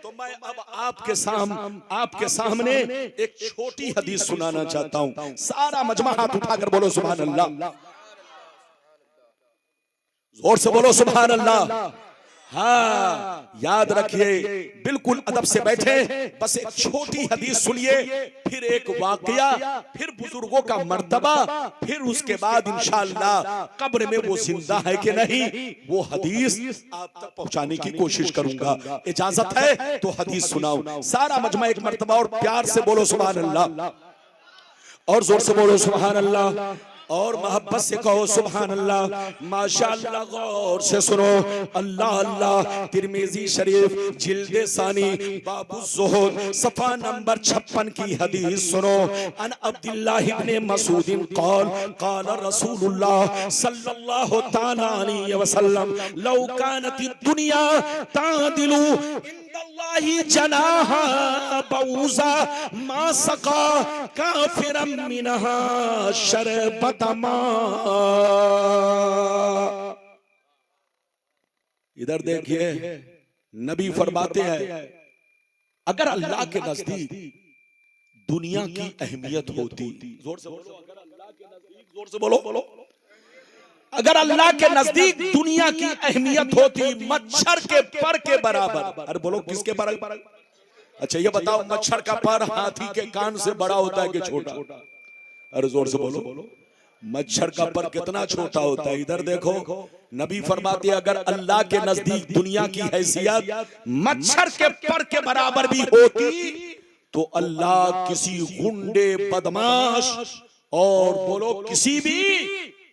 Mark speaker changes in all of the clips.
Speaker 1: तो मैं अब आपके सामने एक छोटी हदीस सुनाना चाहता हूं। सारा मजमा हाथ उठाकर बोलो सुभान अल्लाह, जोर से बोलो सुभान अल्लाह। हाँ, याद रखिए, बिल्कुल अदब से बैठे, बस एक छोटी हदीस सुनिए, फिर एक वाकया, फिर बुजुर्गों का मर्तबा, फिर उसके बाद इंशाअल्लाह कब्र में वो जिंदा है कि नहीं, वो हदीस आप तक पहुंचाने की कोशिश करूंगा। इजाजत है तो हदीस सुनाओ। सारा मजमा एक मर्तबा और प्यार से बोलो सुभान अल्लाह, और जोर से बोलो सुभान अल्लाह, और मोहब्बत से कहो सुभान अल्लाह। माशाअल्लाह, गौर से सुनो। अल्लाह अल्लाह। तिरमिजी शरीफ जिल्दे सानी बाबु ज़ुहद सफ़ा नंबर 56 की हदीस सुनो। अन अब्दुल्लाह इब्ने मसूद क़ाल क़ाल रसूलुल्लाह सल्लल्लाहु तआला अलैहि वसल्लम लौ कानति दुनिया तादिलु इंदल्लाहि जनाहा बऊज़ा मा सक़ा काफ़िरन मिनहा शरबत। इधर देखिए, नबी फरमाते हैं अगर अल्लाह के नजदीक दुनिया की अहमियत होती, जोर से बोलो, अगर अल्लाह के नजदीक, जोर से बोलो, अगर अल्लाह के नजदीक दुनिया की अहमियत होती मच्छर के पर के बराबर। अरे बोलो किसके बराबर? अच्छा ये बताओ, मच्छर का पर हाथी के कान से बड़ा होता है कि छोटा? अरे जोर से बोलो, मच्छर का पर कितना छोटा होता है। इधर देखो, नबी फरमाते अगर अल्लाह के नजदीक दुनिया की हैसियत मच्छर के पर के बराबर भी होती तो अल्लाह किसी गुंडे बदमाश और बोलो किसी भी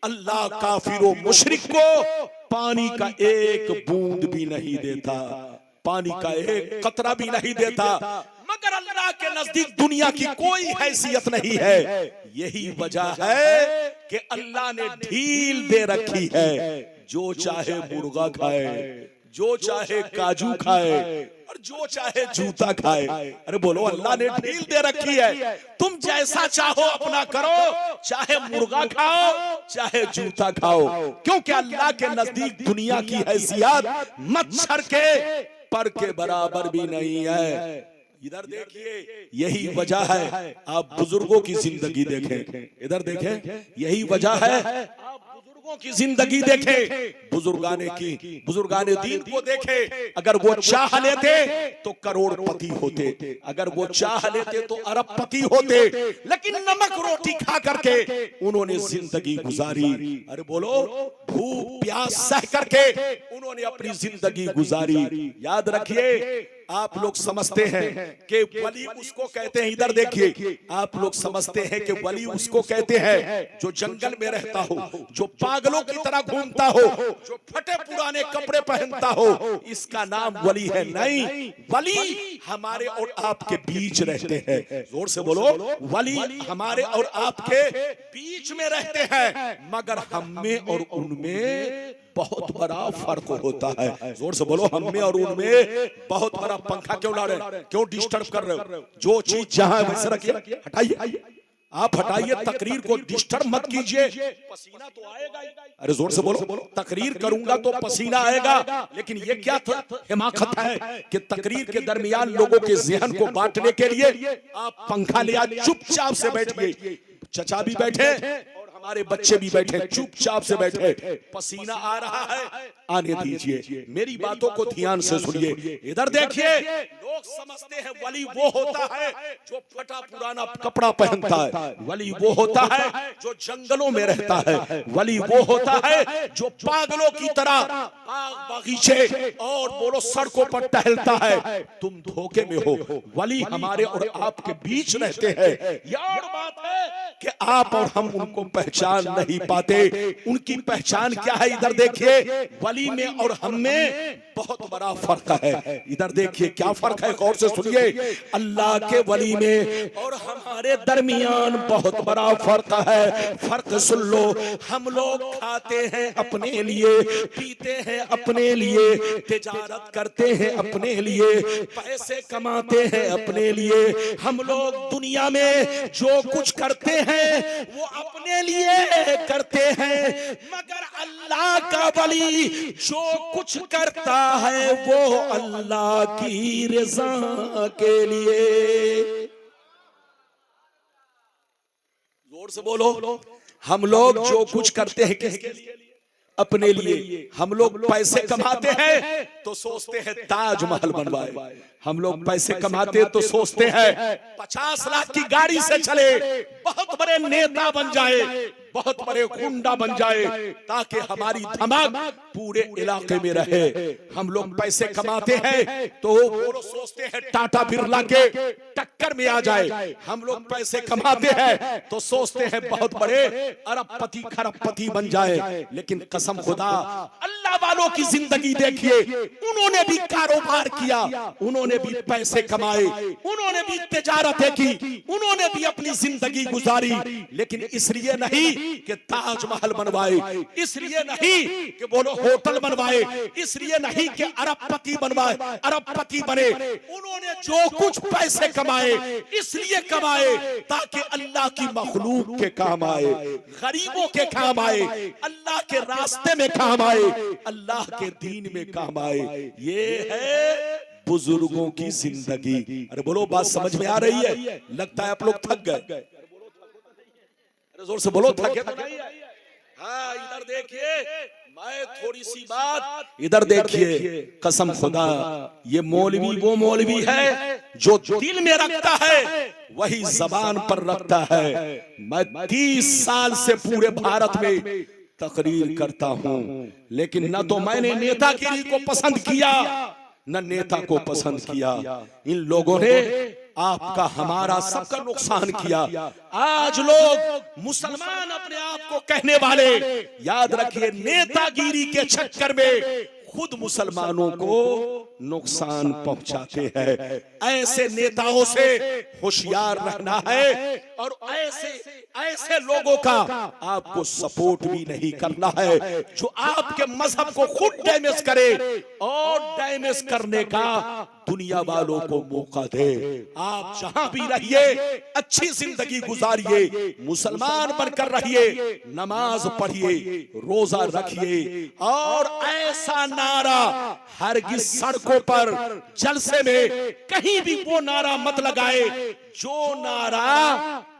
Speaker 1: अल्लाह काफिरो मुशरिक को पानी का एक बूंद भी नहीं देता, पानी का एक कतरा भी नहीं देता। मगर अल्लाह के नजदीक दुनिया की कोई हैसियत नहीं है। यही वजह है कि अल्लाह ने ढील दे रखी है, जो चाहे मुर्गा खाए, जो चाहे काजू खाए और जो चाहे जूता खाए। अरे बोलो, अल्लाह ने ढील दे रखी है, तुम जैसा चाहो अपना करो, चाहे मुर्गा खाओ चाहे जूता खाओ, क्योंकि अल्लाह के नजदीक दुनिया की हैसियत मच्छर के पर के बराबर भी नहीं है। इधर देखिए, यही वजह है, आप बुजुर्गों की जिंदगी देखें, इधर देखें, यही वजह है, आप बुजुर्गों की जिंदगी देखें, बुजुर्गाने दीन को देखें। अगर वो चाह लेते तो करोड़पति होते, अगर वो चाह लेते तो अरबपति होते, लेकिन नमक रोटी खा करके उन्होंने जिंदगी गुजारी। अरे बोलो, भूख प्यास सह करके उन्होंने अपनी जिंदगी गुजारी। याद रखिए, आप लोग समझते हैं कि वली उसको कहते हैं, इधर देखिए, आप लोग समझते हैं कि वली उसको कहते हैं जो जंगल में रहता हो, जो पागलों की तरह घूमता हो, जो फटे पुराने कपड़े पहनता हो, इसका नाम वली है। नहीं, वली हमारे और आपके बीच रहते हैं। जोर से बोलो, वली हमारे और आपके बीच में रहते हैं, मगर हम में और उनमें बहुत बड़ा फर्क होता है। जोर से बोलो, हम में और उनमें बहुत बड़ा। पंखा क्यों ला रहे हैं, क्यों डिस्टर्ब कर रहे हो? जो चीज जहां वैसे रखिए, हटाइए, आप हटाइए, तकरीर को डिस्टर्ब मत कीजिए, पसीना तो आएगा। अरे जोर से बोलो, तकरीर करूंगा तो पसीना आएगा, लेकिन ये क्या हिमाकत है कि तकरीर के दरमियान लोगों के ज़हन को बांटने के लिए आप पंखा लिया, चुपचाप से बैठिए। चचा भी बैठे और हमारे बच्चे भी बैठे, चुपचाप से बैठे। पसीना आ रहा है, आने दीजिए, मेरी बातों को ध्यान से सुनिए। इधर देखिए, लोग समझते हैं वली वो होता है जो फटा पुराना कपड़ा पहनता है, वली वो होता है जो जंगलों में रहता है, वली वो होता है जो पागलों की तरह बाग बगीचे और बोलो सड़कों पर टहलता है। तुम धोखे में हो, वली हमारे और आपके बीच रहते हैं। यह और बात है कि आप और हम उनको पहचान नहीं पाते। उनकी पहचान क्या है? इधर देखिए, वली में और हम में बहुत बड़ा फर्क है। इधर देखिए क्या फर्क है, गौर से सुनिए। अल्लाह के वली में और हमारे दरमियान बहुत बड़ा फर्क है। फर्क सुन लो, हम लोग खाते हैं अपने लिए, पीते हैं अपने लिए, तिजारत करते हैं अपने लिए, पैसे कमाते हैं अपने लिए। हम लोग दुनिया में जो कुछ करते हैं हैं वो अपने लिए करते हैं, मगर अल्लाह का वली जो कुछ करता है वो अल्लाह की रज़ा के लिए। जोर से बोलो। हम लोग जो कुछ करते हैं किसके लिए? अपने लिए। हम लोग पैसे कमाते हैं तो सोचते हैं ताजमहल बनवाए। हम लोग पैसे कमाते तो सोचते हैं 50 लाख की गाड़ी से चले, बहुत बड़े नेता बन जाए, बहुत बड़े गुंडा बन जाए, ताकि हमारी धमक पूरे इलाके में रहे। हम लोग पैसे कमाते हैं तो वो सोचते हैं टाटा बिरला के टक्कर में आ जाए। हम लोग पैसे कमाते हैं तो सोचते हैं बहुत बड़े अरबपति खरबपति बन जाए। लेकिन कसम खुदा, अल्लाह वालों की जिंदगी देखिए, उन्होंने भी कारोबार किया, उन्होंने भी पैसे कमाए, उन्होंने भी तिजारतें की, उन्होंने भी अपनी जिंदगी गुजारी, लेकिन इसलिए नहीं कि ताजमहल बनवाए, इसलिए नहीं कि बोलो होटल बनवाए, इसलिए नहीं कि अरबपति बनवाए, अरबपति बने। उन्होंने जो कुछ पैसे कमाए इसलिए कमाए ताकि अल्लाह की मखलूक के काम आए, गरीबों के काम आए, अल्लाह के रास्ते में काम आए, अल्लाह के दीन में काम आए। ये है बुजुर्गों की जिंदगी। अरे बोलो, बात समझ में आ रही है? लगता है आप लोग थक गए। अरे जोर से बोलो, थके तो नहीं? हाँ, इधर देखिए, मैं थोड़ी सी बात इधर देखिए। कसम खुदा, ये मौलवी वो मौलवी है जो दिल में रखता है वही जबान पर रखता है। मैं 30 साल से पूरे भारत में तकरीर करता हूं, लेकिन न तो मैंने नेतागिरी को पसंद किया न नेता को पसंद किया। इन लोगों ने आपका हमारा सबका नुकसान किया। आज लोग मुसलमान अपने आप को कहने वाले, याद रखिए, नेतागिरी के चक्कर में खुद मुसलमानों को नुकसान पहुंचाते हैं। ऐसे नेताओं से होशियार रहना है और ऐसे लोगों का आपको सपोर्ट भी नहीं करना है जो आपके मजहब को खुद डैमेज करे और डैमेज करने का दुनिया वालों को मौका दे। आप जहां भी रहिए अच्छी जिंदगी गुजारिए, मुसलमान बनकर रहिए, नमाज पढ़िए, रोजा रखिए और ऐसा नारा हरगिज सड़कों पर जलसे में कहीं भी वो नारा मत लगाए जो नारा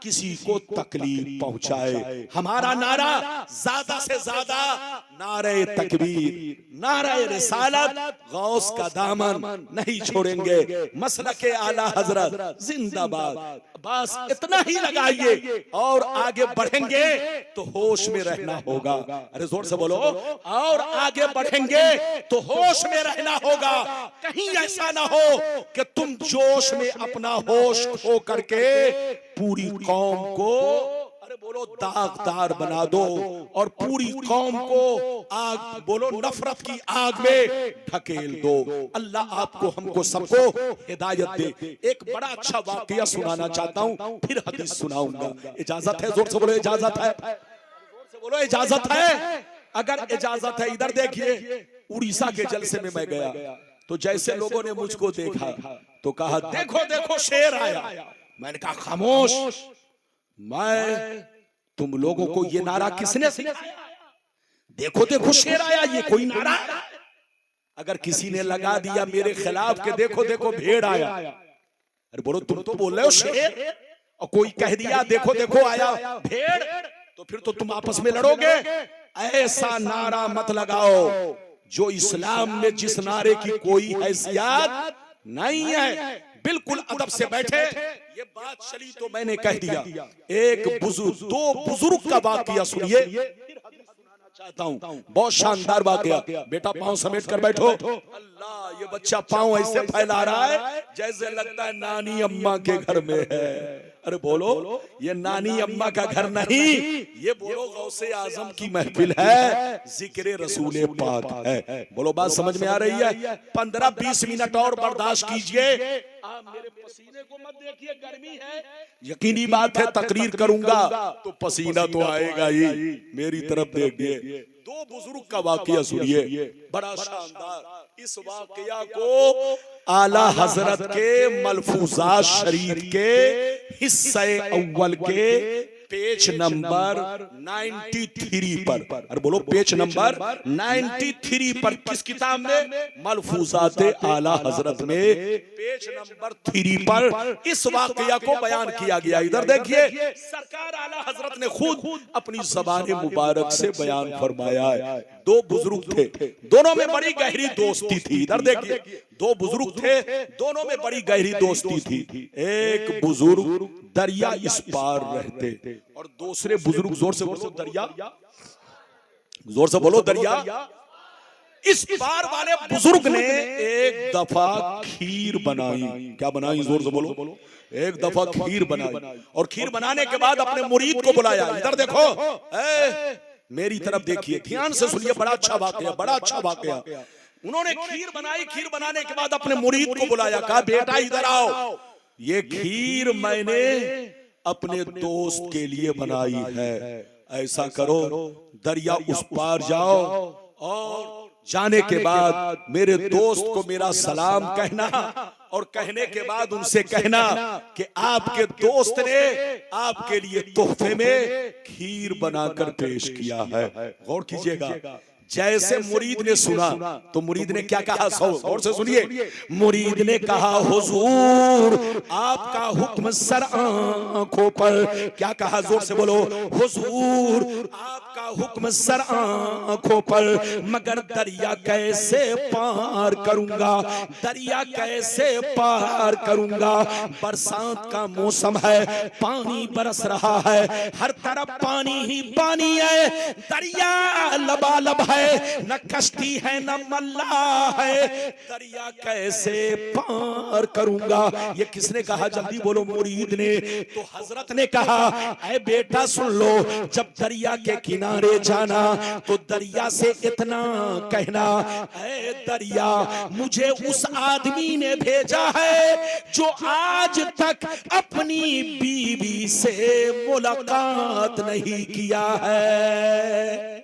Speaker 1: किसी को तकलीफ पहुंचाए। हमारा नारा ज्यादा से ज्यादा नारे तकबीर, नारे रिसालत, गौस का दामन नहीं छोड़ेंगे, मसलके आला हजरत जिंदाबाद। बस इतना ही लगाइए और आगे बढ़ेंगे तो होश में रहना होगा। अरे जोर से बोलो, और आगे बढ़ेंगे तो होश में रहना होगा। कहीं ऐसा ना हो कि तुम जोश में अपना होश खो करके पूरी कौम को, अरे बोलो, दागदार बना दो और पूरी कौम को आग, बोलो, नफरत की आग में ढकेल दो। अल्लाह आपको, हमको, सबको हिदायत दे। एक बड़ा अच्छा वाकया सुनाना चाहता हूं, फिर हदीस सुनाऊंगा। इजाजत है? जोर से बोलो, इजाजत है? जोर से बोलो, इजाजत है? अगर इजाजत है, इधर देखिए, उड़ीसा के जलसे में मैं गया तो जैसे लोगों ने मुझको देखा तो कहा, देखो देखो शेर आया। मैंने कहा, खामोश, मैं तुम लोगों को ये नारा किसने सिखाया? देखो देखो शेर आया, ये कोई नारा? अगर किसी ने लगा दिया मेरे खिलाफ के देखो देखो भेड़ आया, अरे बोलो, तुम तो बोल रहे हो शेर, और कोई कह दिया देखो देखो आया भेड़, तो फिर तो तुम आपस में लड़ोगे। ऐसा नारा मत लगाओ जो इस्लाम में जिस नारे की कोई हैसियत नहीं है। बिल्कुल अदब से बैठे। ये बात चली तो मैंने कह दिया। एक बुजुर्ग, दो बुजुर्ग का वाकया सुनिए, चाहता हूं, बहुत शानदार वाकया। बेटा पांव समेट कर बैठो। अल्लाह, ये बच्चा पांव ऐसे फैला रहा है जैसे लगता है नानी अम्मा के घर में है। अरे बोलो, ये नानी अम्मा का घर नहीं, ये बोलो गौसे आजम की महफिल है, जिक्र रसूल पाक है। बोलो, बात समझ में आ रही है? 15-20 मिनट और बर्दाश्त कीजिए। आप मेरे पसीने को मत देखिए, गर्मी है। यकीनी बात है, तकरीर करूंगा तो पसीना तो आएगा ही। मेरी तरफ देखिए, दो बुजुर्ग का वाकया सुनिए, बड़ा शानदार। इस वाकया को आला हजरत के मलफूजात शरीफ के हिस्से अव्वल के पेज नंबर 93 पर, अरे बोलो पेज नंबर 93 पर, किस किताब में? मलफूजात आला हजरत में पेज नंबर 3 पर इस वाकया को बयान किया गया। इधर देखिए, सरकार आला हजरत ने खुद अपनी ज़बान मुबारक से बयान फरमाया है। दो बुजुर्ग थे, दोनों में बड़ी गहरी दोस्ती थी। इधर देखिए, दो बुजुर्ग थे, दोनों में बड़ी गहरी दोस्ती थी। एक बुजुर्ग दरिया इस पार रहते और दूसरे बुजुर्ग, जोर से बोलो दरिया, जोर से बोलो दरिया इस पार वाले बुजुर्ग ने एक दफा खीर बनाई। क्या बनाई? जोर से बोलो। एक दफा खीर बनाई और खीर बनाने के बाद अपने मुरीद को बुलाया। इधर देखो, मेरी तरफ देखिए, ध्यान से सुनिए, बड़ा अच्छा वाकया, बड़ा अच्छा वाकया। उन्होंने खीर बनाई, खीर बनाने के बाद अपने मुरीद को बुलाया, कहा बेटा इधर आओ, ये खीर मैंने अपने दोस्त के लिए बनाई है। ऐसा करो, दरिया उस पार जाओ और जाने के बाद मेरे दोस्त को मेरा सलाम कहना और कहने के बाद उनसे कहना कि आपके दोस्त ने आपके लिए तोहफे में खीर बनाकर पेश किया है। गौर कीजिएगा, जैसे मुरीद ने सुना तो मुरीद ने क्या कहा? और से सुनिए, मुरीद ने कहा हुजूर आपका हुक्म सर आंखों पर। क्या कहा? जोर से बोलो, हुजूर आपका हुक्म सर आंखों पर, मगर दरिया कैसे पार करूंगा, दरिया कैसे पार करूंगा। बरसात का मौसम है, पानी बरस रहा है, हर तरफ पानी ही पानी है, दरिया लबालब है, न कश्ती है न मल्ला है, दरिया कैसे पार करूंगा। ये किसने कहा? जल्दी बोलो। मुरीद ने। तो हजरत ने कहा, ऐ बेटा सुन लो, जब दरिया के किनारे जाना तो दरिया से इतना कहना, ऐ दरिया मुझे उस आदमी ने भेजा है जो आज तक अपनी बीवी से मुलाकात नहीं किया है।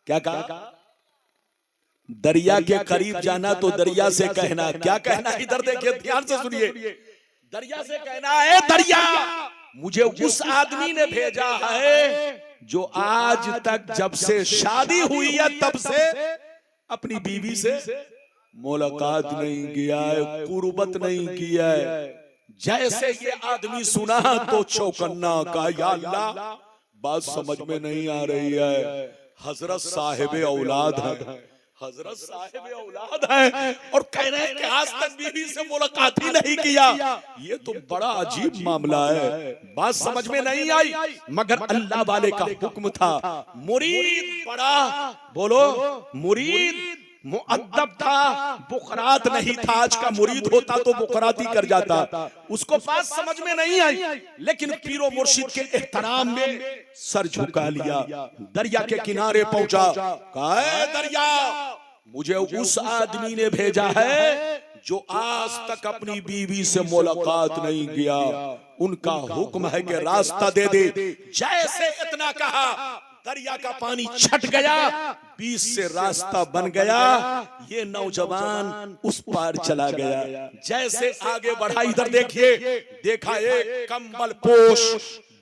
Speaker 1: क्या कहा? दरिया के करीब जाना तो दरिया से कहना। क्या कहना? इधर देखिए, ध्यान से सुनिए, दरिया से कहना है, दरिया मुझे उस आदमी ने भेजा है जो आज तक जब से शादी हुई है तब से अपनी बीवी से मुलाकात नहीं किया है, कुर्बत नहीं किया है। जैसे ये आदमी सुना तो चौकन्ना का, या अल्लाह बात समझ में नहीं आ रही है। हजरत साहिब औलाद है, हजरत साहिब औलाद है और कह रहे हैं कि आज तक बीवी से मुलाकात ही नहीं किया। ये तो बड़ा अजीब मामला है, बात समझ में नहीं आई। मगर अल्लाह वाले का हुक्म था। मुरीद बड़ा, बोलो, मुरीद मुअद्दब था, बुखरात नहीं था। आज का मुरीद होता तो बुखराती कर जाता। उसको बात समझ में नहीं आई, लेकिन पीरो मुर्शिद के एहतराम में सर झुका लिया। दरिया के किनारे पहुंचा, कहा दरिया मुझे उस आदमी ने भेजा है जो आज तक अपनी बीवी से मुलाकात नहीं किया। उनका हुक्म है कि रास्ता दे दे। जैसे इतना कहा, दरिया का पानी छट गया, बीच से रास्ता बन गया। ये नौजवान उस पार चला गया। जैसे आगे बढ़ा, इधर देखिए, देखा एक कंबल पोश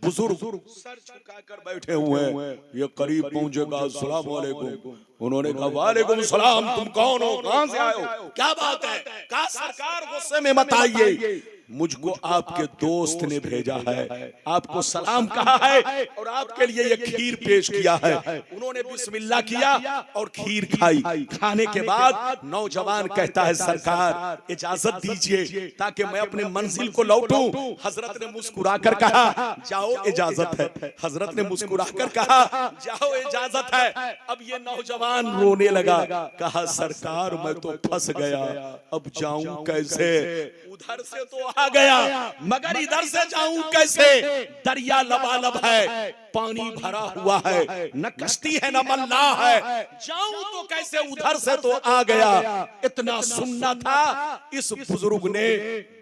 Speaker 1: बुजुर्ग सर झुकाकर बैठे हुए हैं। ये करीब पहुंचेगा, अस्सलाम वालेकुम। उन्होंने कहा वालेकुम सलाम, तुम कौन हो, कहां से आए हो, क्या बात है? कहा सरकार गुस्से में मत आइए, मुझको आपके दोस्त ने भेजा है, आपको सलाम कहा है और आपके लिए ये खीर पेश किया है। उन्होंने बिस्मिल्लाह किया और खीर खाई। खाने के बाद नौजवान कहता है सरकार इजाजत दीजिए ताकि मैं अपने मंजिल को लौटूं। हजरत ने मुस्कुराकर कहा जाओ इजाजत है। हजरत ने मुस्कुराकर कहा जाओ इजाजत है। अब ये नौजवान रोने लगा, कहा सरकार मैं तो फंस गया, अब जाऊं कैसे? उधर से तो आ गया मगर इधर से जाऊं कैसे? दरिया लबालब है, पानी भरा हुआ है, न कश्ती है न मल्ला है, जाऊं तो कैसे? उधर से तो आ गया। इतना सुनना था। इस बुजुर्ग ने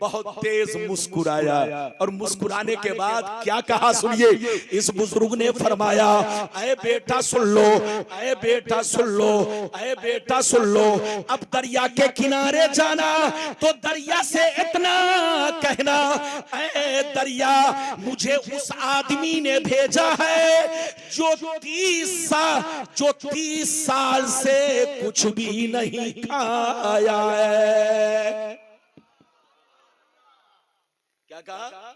Speaker 1: बहुत तेज मुस्कुराया और मुस्कुराने के बाद क्या कहा सुनिए। इस बुजुर्ग ने फरमाया ऐ बेटा सुन लो, ऐ बेटा सुन लो, ऐ बेटा सुन लो, अब दरिया के किनारे जाना तो दरिया से इतना कहना, ऐ दरिया मुझे उस आदमी ने भेजा है जो 30 साल से कुछ भी नहीं खाया है। क्या कहा?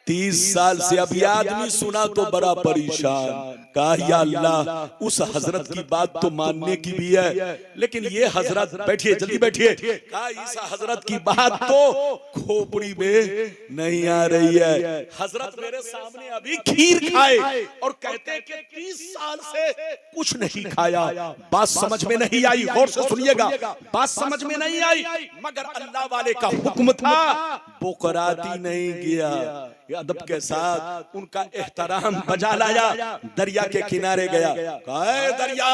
Speaker 1: 30 साल से। अब ये आदमी सुना तो बड़ा परेशान, कहा या अल्लाह उस हजरत की बात तो मानने की भी है, लेकिन ये हजरत, बैठिए जल्दी बैठिए, कहा इस हजरत की बात तो खोपड़ी में नहीं आ रही है। हजरत मेरे सामने अभी खीर खाए और कहते हैं कि 30 साल से कुछ नहीं खाया। बात समझ में नहीं आई, गौर से सुनिएगा, बात समझ में नहीं आई, मगर अल्लाह वाले का हुक्म था, बुकराती नहीं गया। अदब के साथ उनका एहतराम बजा लाया, दरिया के किनारे गया, कहा दरिया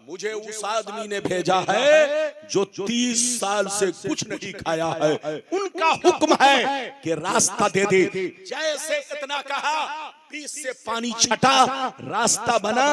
Speaker 1: मुझे उस आदमी ने भेजा है जो 30 साल से कुछ नहीं खाया है, उनका हुक्म है कि रास्ता दे दे। जैसे इतना कहा, बीच से पानी छटा, रास्ता बना,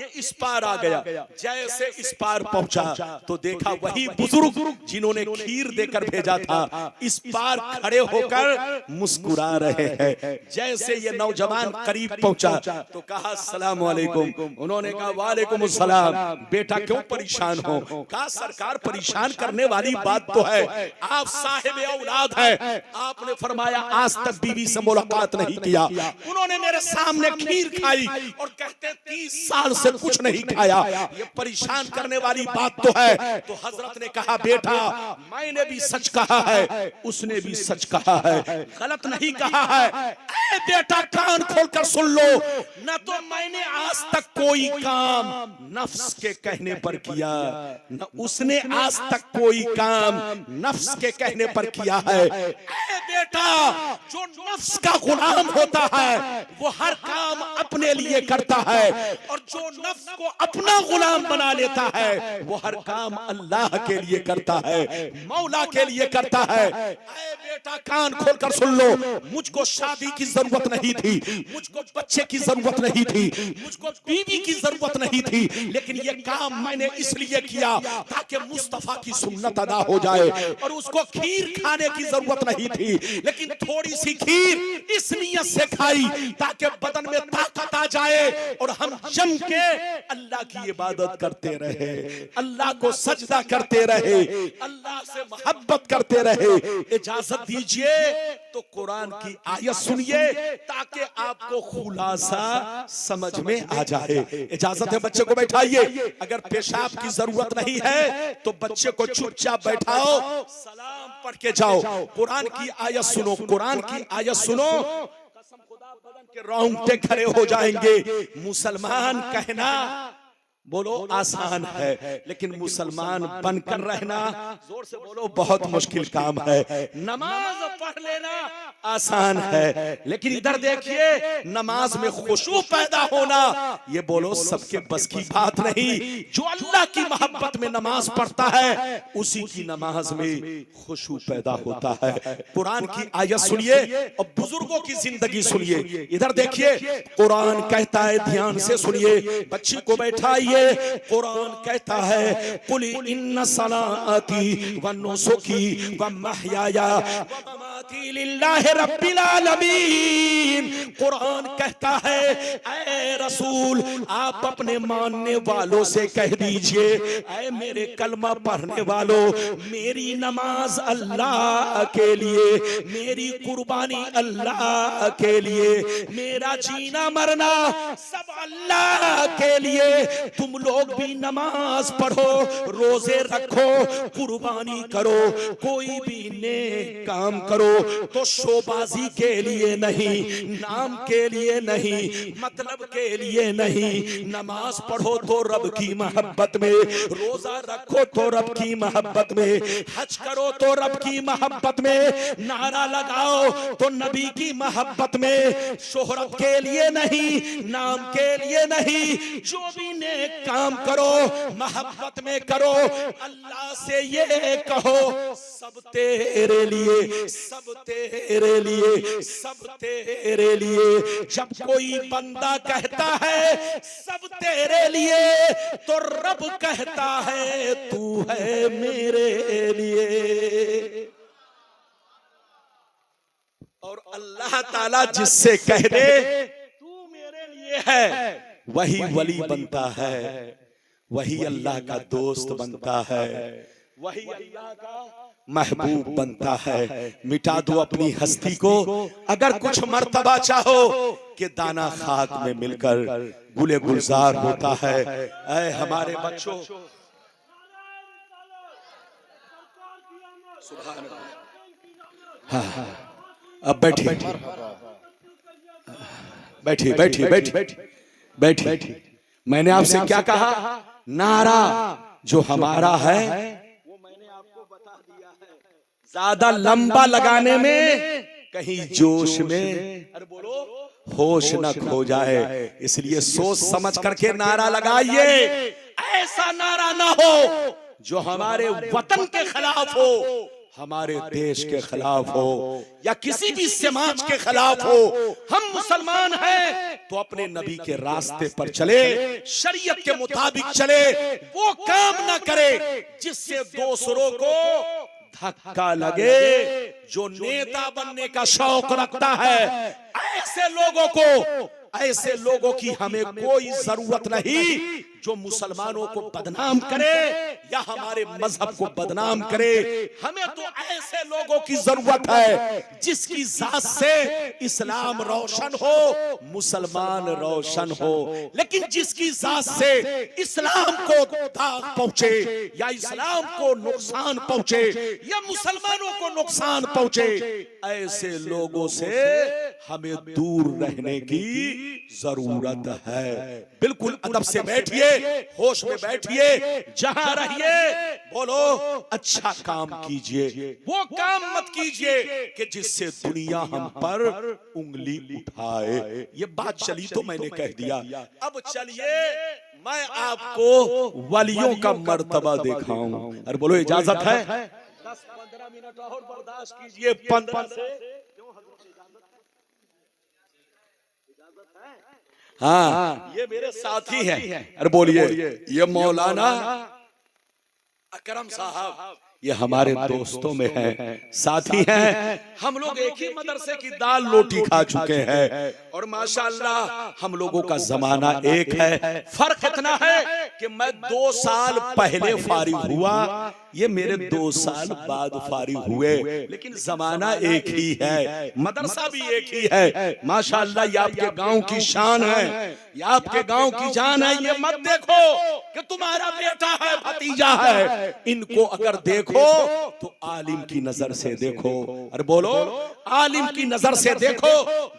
Speaker 1: ये इस पार आ गया। जैसे इस पार पहुंचा तो देखा वही बुजुर्ग जिन्होंने खीर देकर भेजा था, इस पार खड़े होकर मुस्कुरा रहे हैं। जैसे ये नौजवान करीब पहुंचा तो कहा अस्सलाम वालेकुम। उन्होंने कहा वालेकुम अस्सलाम। बेटा क्यों परेशान हो? कहा सरकार परेशान करने वाली बात तो है, आप साहिब औलाद हैं, आपने फरमाया आज तक बीवी से मुलाकात नहीं किया। उन्होंने मेरे सामने खीर खाई और कहते 30 साल से कुछ नहीं खाया, ये परेशान करने वाली बात तो है। तो हजरत ने कहा बेटा मैंने भी सच कहा है, उसने भी सच कहा है, गलत नहीं कहा है। ऐ बेटा कान खोलकर सुन लो, न तो मैंने आज तक कोई काम नफ्स के कहने पर किया, न उसने आज तक कोई काम नफ्स के कहने पर किया है। ऐ बेटा जो नफ्स का गुलाम होता है वो हर काम अपने लिए करता है, और जो नफ्स को अपना गुलाम बना लेता है वो हर काम अल्लाह के लिए करता है, मौला के लिए करता है। ऐ बेटा कान खोलकर सुन लो, मुझको शादी की जरूरत नहीं थी, मुझको बच्चे की जरूरत नहीं थी, मुझको बीवी की जरूरत नहीं थी, लेकिन ये काम मैंने इसलिए किया ताकि मुस्तफा की सुन्नत अदा हो जाए। और उसको खीर खाने की जरूरत नहीं थी, लेकिन थोड़ी सी खीर इस नियत से खाई ताकि बदन में ताकत आ जाए और हम जम के अल्लाह की इबादत करते रहे, अल्लाह को सजदा करते रहे, अल्लाह से मोहब्बत करते रहे। इजाजत दीजिए तो कुरान की आयत सुनिए ताकि आपको खुलासा समझ में आ जाए। इजाजत है, बच्चे को बैठाइए। अगर पेशाब की जरूरत नहीं है तो बच्चे को चुपचाप बैठाओ, सलाम पढ़ के जाओ, कुरान की आयत सुनो, कुरान की आयत सुनो, कसम खुदा बदन के रोंगटे खड़े हो जाएंगे। मुसलमान कहना बोलो आसान है, लेकिन मुसलमान बनकर रहना, जोर से बोलो, बहुत मुश्किल काम है। नमाज पढ़ लेना आसान है, लेकिन इधर देखिए नमाज में खुशू पैदा होना, ये बोलो सबके बस की बात नहीं। जो अल्लाह की मोहब्बत में नमाज पढ़ता है उसी की नमाज में खुशू पैदा होता है। कुरान की आयत सुनिए और बुजुर्गों की जिंदगी सुनिए। इधर देखिए कुरान कहता है, ध्यान से सुनिए, बच्ची को बैठाइए। कुरान कहता है कुल इन्ना सलाती व नुसुकी व महयाया व ममाती लिल्लाहि रब्बिल आलमीन। कुरान कहता है ऐ रसूल आप अपने मानने वालों से कह दीजिए, ऐ मेरे कलमा पढ़ने वालों, मेरी नमाज अल्लाह के लिए, मेरी कुर्बानी अल्लाह के लिए, मेरा जीना मरना सब अल्लाह के लिए। तुम लोग भी नमाज पढ़ो, रोजे रखो, कुर्बानी करो, कोई भी नेक काम करो तो शोबाजी के लिए नहीं, नाम के लिए नहीं, मतलब के लिए नहीं। नमाज पढ़ो तो रब की मोहब्बत में, रोजा रखो तो रब की मोहब्बत में, हज करो तो रब की मोहब्बत में, नारा लगाओ तो नबी की मोहब्बत में, शोहरत के लिए नहीं, नाम के लिए नहीं। जो भी नेक काम करो मोहब्बत में करो, अल्लाह से ये कहो सब तेरे लिए, सब तेरे लिए, सब तेरे लिए। जब कोई बंदा कहता है सब तेरे लिए तो रब कहता।
Speaker 2: कहता है तू है मेरे लिए।
Speaker 1: 「ताला जिससे कह दे तू मेरे लिए है, वही वली बनता है, वही अल्लाह का दोस्त बनता है, वही अल्लाह का महबूब बनता है। मिटा दो अपनी हस्ती को अगर कुछ मर्तबा चाहो कि दाना खाक में मिलकर गुले गुलजार होता है। ऐ हमारे बच्चों, हाँ, अब बैठिए बैठिए बैठिए बैठिए बैठिए। मैंने आपसे क्या कहा? नारा जो हमारा है वो मैंने आपको बता दिया है। ज्यादा लंबा लगाने में कहीं जोश में अरे बोलो होश न खो जाए, इसलिए सोच समझ करके नारा लगाइए। ऐसा नारा ना हो जो हमारे वतन के खिलाफ हो, हमारे देश के खिलाफ हो, या किसी भी समाज के खिलाफ हो। हम मुसलमान हैं तो अपने नबी के रास्ते पर चले, शरीयत के मुताबिक चले, वो काम ना करे जिससे दूसरों को धक्का लगे। जो नेता बनने का शौक रखता है, ऐसे लोगों की हमें कोई जरूरत नहीं जो मुसलमानों को बदनाम करे या हमारे मजहब को बदनाम करे। हमें तो ऐसे लोगों की जरूरत है जिसकी जात से इस्लाम रोशन हो, मुसलमान रोशन हो। लेकिन जिसकी जात से इस्लाम को दाग पहुंचे या इस्लाम को नुकसान पहुंचे या मुसलमानों को नुकसान पहुंचे, ऐसे लोगों से हमें दूर रहने की जरूरत है। बिल्कुल अदब से बैठिए, होश में बैठिए, जहां रहिए बोलो अच्छा काम कीजिए। वो काम मत कीजिए कि जिससे दुनिया हम पर उंगली उठाए। ये बात चली तो मैंने कह दिया। अब चलिए मैं आपको वलियों का मर्तबा दिखाऊं। अरे बोलो इजाजत है? 10-15 मिनट और बर्दाश्त कीजिए। 15 से हाँ, ये मेरे साथी हैं। अरे बोलिए, ये मौलाना अकरम साहब, ये हमारे दोस्तों में हैं, साथी हैं। हम लोग एक ही मदरसे की दाल रोटी खा चुके हैं और माशाअल्लाह हम लोगों का जमाना एक है। फर्क इतना है कि मैं 2 साल पहले फारिग हुआ, ये मेरे 2 साल बाद फारिग हुए, लेकिन जमाना एक ही है, मदरसा भी एक ही है। माशाअल्लाह ये आपके गांव की शान है, ये आपके गांव की जान है। ये मत देखो कि तुम्हारा बेटा है, भतीजा है। इनको अगर देखो तो आलिम की नजर से देखो। अरे बोलो आलिम की नजर से देखो।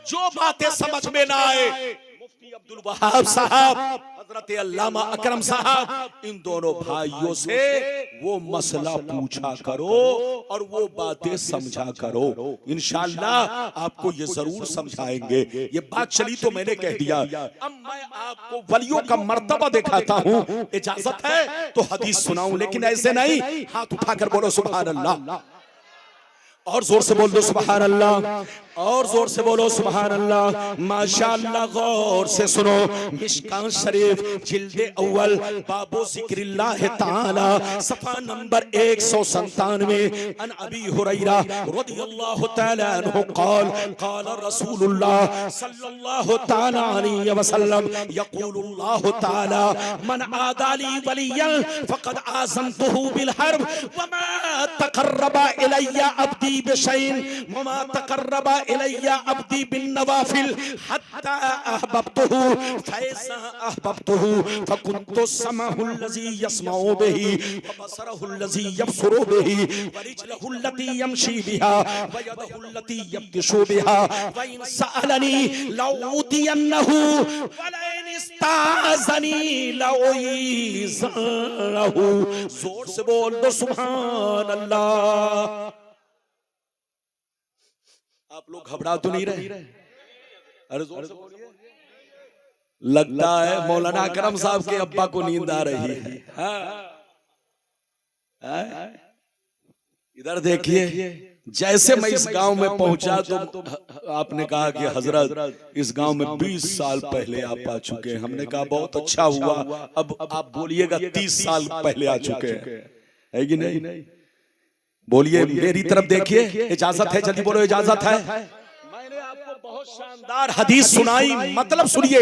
Speaker 1: जो बातें समझ में ना आए, मुफ्ती अब्दुल वहाब साहब, हजरत अल्लामा अकरम साहब, इन दोनों भाइयों से वो मसला पूछा करो और वो बातें समझा करो। इंशाअल्लाह आपको ये जरूर समझाएंगे। ये बात चली तो मैंने कह दिया। अब मैं आपको वलियों का मर्तबा दिखाता हूँ। इजाजत है तो हदीस सुनाऊं, लेकिन ऐसे नहीं हाथ उठाकर बोलो सुभान अल्लाह, और जोर से बोल दो सुभान अल्लाह, और जोर से बोलो सुभान अल्लाह। माशाअल्लाह गौर से सुनो। मिशकान शरीफ जिल्दे अव्वल बाबो जिक्रिल्लाह ताला सफा नंबर 197। अन अबी हुरैरा रदियल्लाहु ताला अन्हु क़ाल क़ाल रसूलुल्लाह सल्लल्लाहु ताला अलैहि वसल्लम यक़ूलुल्लाहु ताला मन आदाली वलियन फ़क़द आज़मतुहु बिल हर्ब व मा तक़र्रबा इलैया अब्दी बिशैइन व मा तक़र्रबा इलैया अब्दी बिन नवाफिल हत्ता अहबब्तुहु फैसा अहबब्तुहु फकुन्तु समअहु लज़ी यस्मउ बिही व बसरहु लज़ी यबसुरु बिही व रिजलहु लती यमशी बिहा व यदहु लती यब्तिशु बिहा व इन सअलनी लऊतियन्नहु व लइन इस्ताज़नी लउइज़हु। जोर से बोल दो सुभान अल्लाह। आप लोग घबरा तो नहीं रहे? अरे जोर से बोलिए। लगता है मौलाना अकरम साहब के अब्बा को नींद आ रही है। इधर देखिए, जैसे मैं इस गांव में पहुंचा तो आपने कहा कि हजरत इस गांव में 20 साल पहले आप आ चुके हैं। हमने कहा बहुत अच्छा हुआ। अब आप बोलिएगा 30 साल पहले आ चुके हैं, है कि नहीं? बोलिए, मेरी तरफ देखिए। इजाजत है? जल्दी बोलो इजाजत है। मैं मैंने आपको बहुत शानदार हदीस सुनाई, मतलब सुनिए।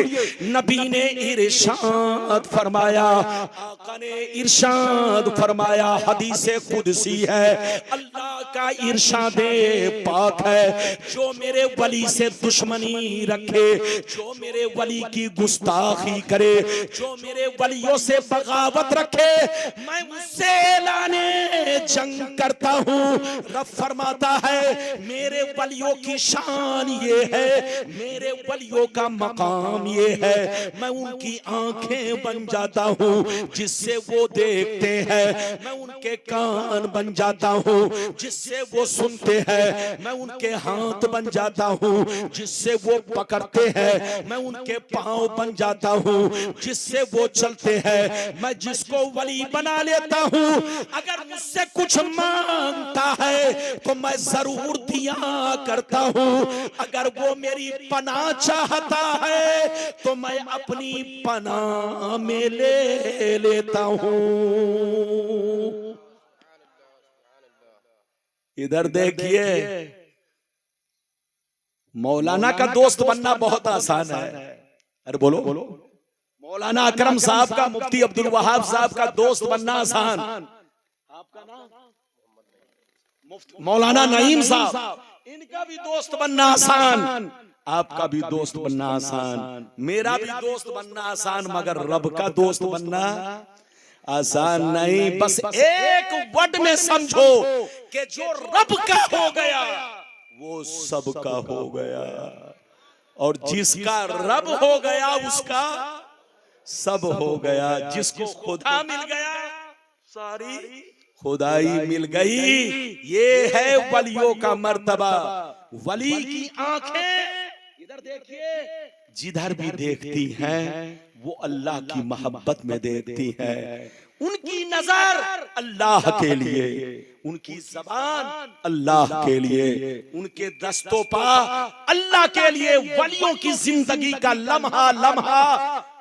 Speaker 1: नबी ने इरशाद फरमाया, आका ने इरशाद फरमाया, हदीस कुदसी है, अल्लाह का इरशाद पाक है, जो मेरे वली से दुश्मनी रखे, जो मेरे वली की गुस्ताखी करे, जो मेरे वलियों से बगावत रखे, मैं उससे ऐलाने जंग करता हूँ। रब फरमाता है, मेरे वलियों की शान ये है, मेरे वलियों का मकाम ये है, मैं उनकी आंखें बन जाता हूँ जिससे वो देखते हैं, मैं उनके कान बन जाता हूँ जिससे वो सुनते हैं, मैं उनके हाथ बन जाता हूँ जिससे वो पकड़ते हैं, मैं उनके पांव बन जाता हूँ जिससे वो चलते हैं। मैं जिसको वली बना लेता हूँ, अगर मुझसे कुछ मांगता है तो मैं जरूर दिया करता हूँ, अगर वो मेरी पनाह चाहता है तो मैं अपनी पनाह में ले लेता हूँ। इधर देखिए, मौलाना का दोस्त बनना बहुत आसान है। अरे बोलो, मौलाना अकरम साहब का, मुफ्ती अब्दुल वहाब साहब का दोस्त बनना आसान। आपका नाम मौलाना नईम साहब, इनका भी दोस्त बनना आसान, आपका भी दोस्त बनना आसान, मेरा भी दोस्त बनना आसान, मगर रब का दोस्त बनना आसान नहीं। बस एक वर्ड में समझो कि जो रब का हो गया वो सबका हो गया, और जिसका रब हो गया उसका सब हो गया। जिसको खुदा मिल गया सारी खुदाई मिल गई। ये है वलियों का मर्तबा। वली की आंखें इधर देखिए, जिधर भी देखती हैं वो अल्लाह की मोहब्बत में देखती हैं। उनकी नजर अल्लाह के लिए, उनकी ज़बान अल्लाह के लिए, उनके दस्तों पा अल्लाह के लिए। वलियों की जिंदगी का लम्हा लम्हा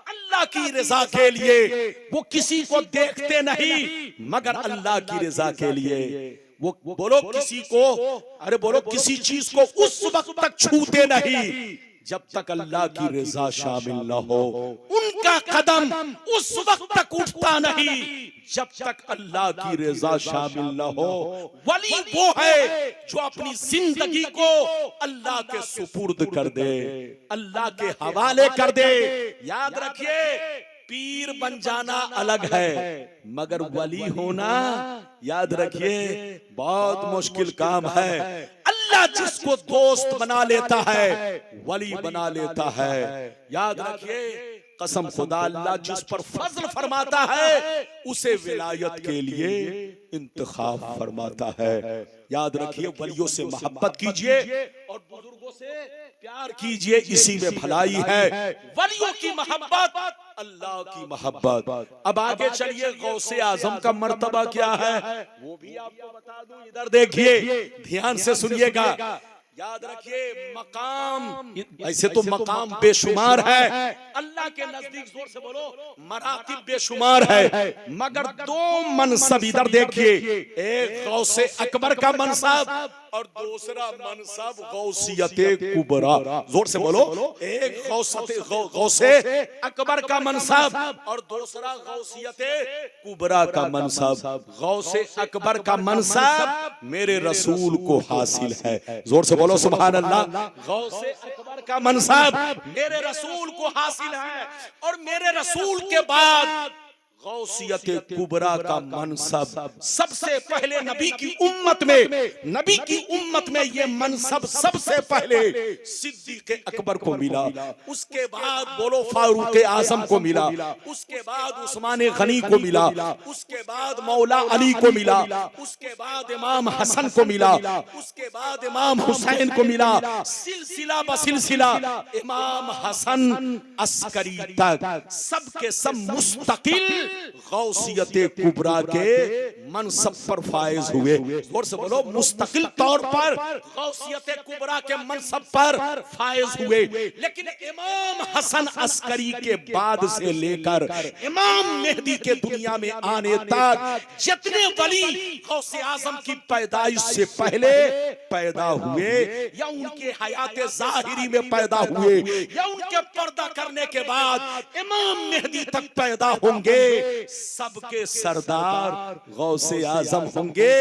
Speaker 1: अल्लाह की रजा के लिए। वो किसी को देखते नहीं मगर अल्लाह की रजा के लिए। वो बोलो किसी को, अरे बोलो किसी चीज को उस वक्त तक छूते नहीं जब तक अल्लाह की रजा शामिल न हो। उनका कदम उस वक्त तक उठता नहीं जब तक अल्लाह की रजा शामिल न हो। वली वो है जो अपनी जिंदगी को अल्लाह के सुपुर्द कर दे, अल्लाह के हवाले कर दे। याद रखिए, पीर बन जाना अलग है मगर वली होना, याद रखिए, बहुत मुश्किल काम है। अल्लाह जिसको दोस्त बना लेता है वली बना लेता है। याद रखिए, कसम खुदा, अल्लाह जिस पर फजल फरमाता है उसे विलायत के लिए इंतखाब फरमाता है। याद रखिए, वलियों से मोहब्बत कीजिए और बुजुर्गों से प्यार कीजिए, इसी में भलाई है। वलियों की मोहब्बत, अल्लाह की मोहब्बत। अब आगे चलिए, गौसे आजम का मर्तबा क्या है वो भी आपको बता दूं। इधर देखिए, ध्यान से सुनिएगा। याद रखिए, मकाम, ऐसे तो मकाम बेशुमार है अल्लाह के नजदीक, जोर से बोलो, मरातिब बेशुमार है, मगर दो मनसब इधर देखिए, एक गौसे अकबर का मनसब और दूसरा मनसब गौसियते कुबरा। जोर से बोलो, एक गौसे अकबर का मनसब और दूसरा गौसियते कुबरा का मनसब। गौसे अकबर का मनसब मेरे रसूल को हासिल है। जोर से बोलो सुभान अल्लाह। गौसे अकबर का मनसब मेरे रसूल को हासिल है और मेरे रसूल के बाद गौसियत कुबरा का मनसब सबसे पहले नबी की उम्मत में ये मनसब सबसे पहले सिद्दीक़ अकबर को मिला। उसके बाद बोलो फारूक आजम को मिला, उसके बाद उस्मान गनी को मिला, उसके बाद मौला अली को मिला, उसके बाद इमाम हसन को मिला, उसके बाद इमाम हुसैन को मिला, सिलसिला बसिलसिला इमाम हसन अस्करी तक सबके सब मुस्तकिल गौसियत कुबरा के मनसब पर फायज हुए। और से बोलो, मुस्तकिल तौर पर गौसियत कुबरा के मनसब पर फायज हुए। लेकिन इमाम हसन अस्करी के बाद से लेकर इमाम मेहदी के दुनिया में आने तक जितने वली गौसे आजम की पैदाइश से पहले पैदा हुए या उनके हयात ज़ाहिरी में पैदा हुए या उनके पर्दा करने के बाद इमाम मेहदी तक पैदा होंगे, सबके सरदार गौसे आजम होंगे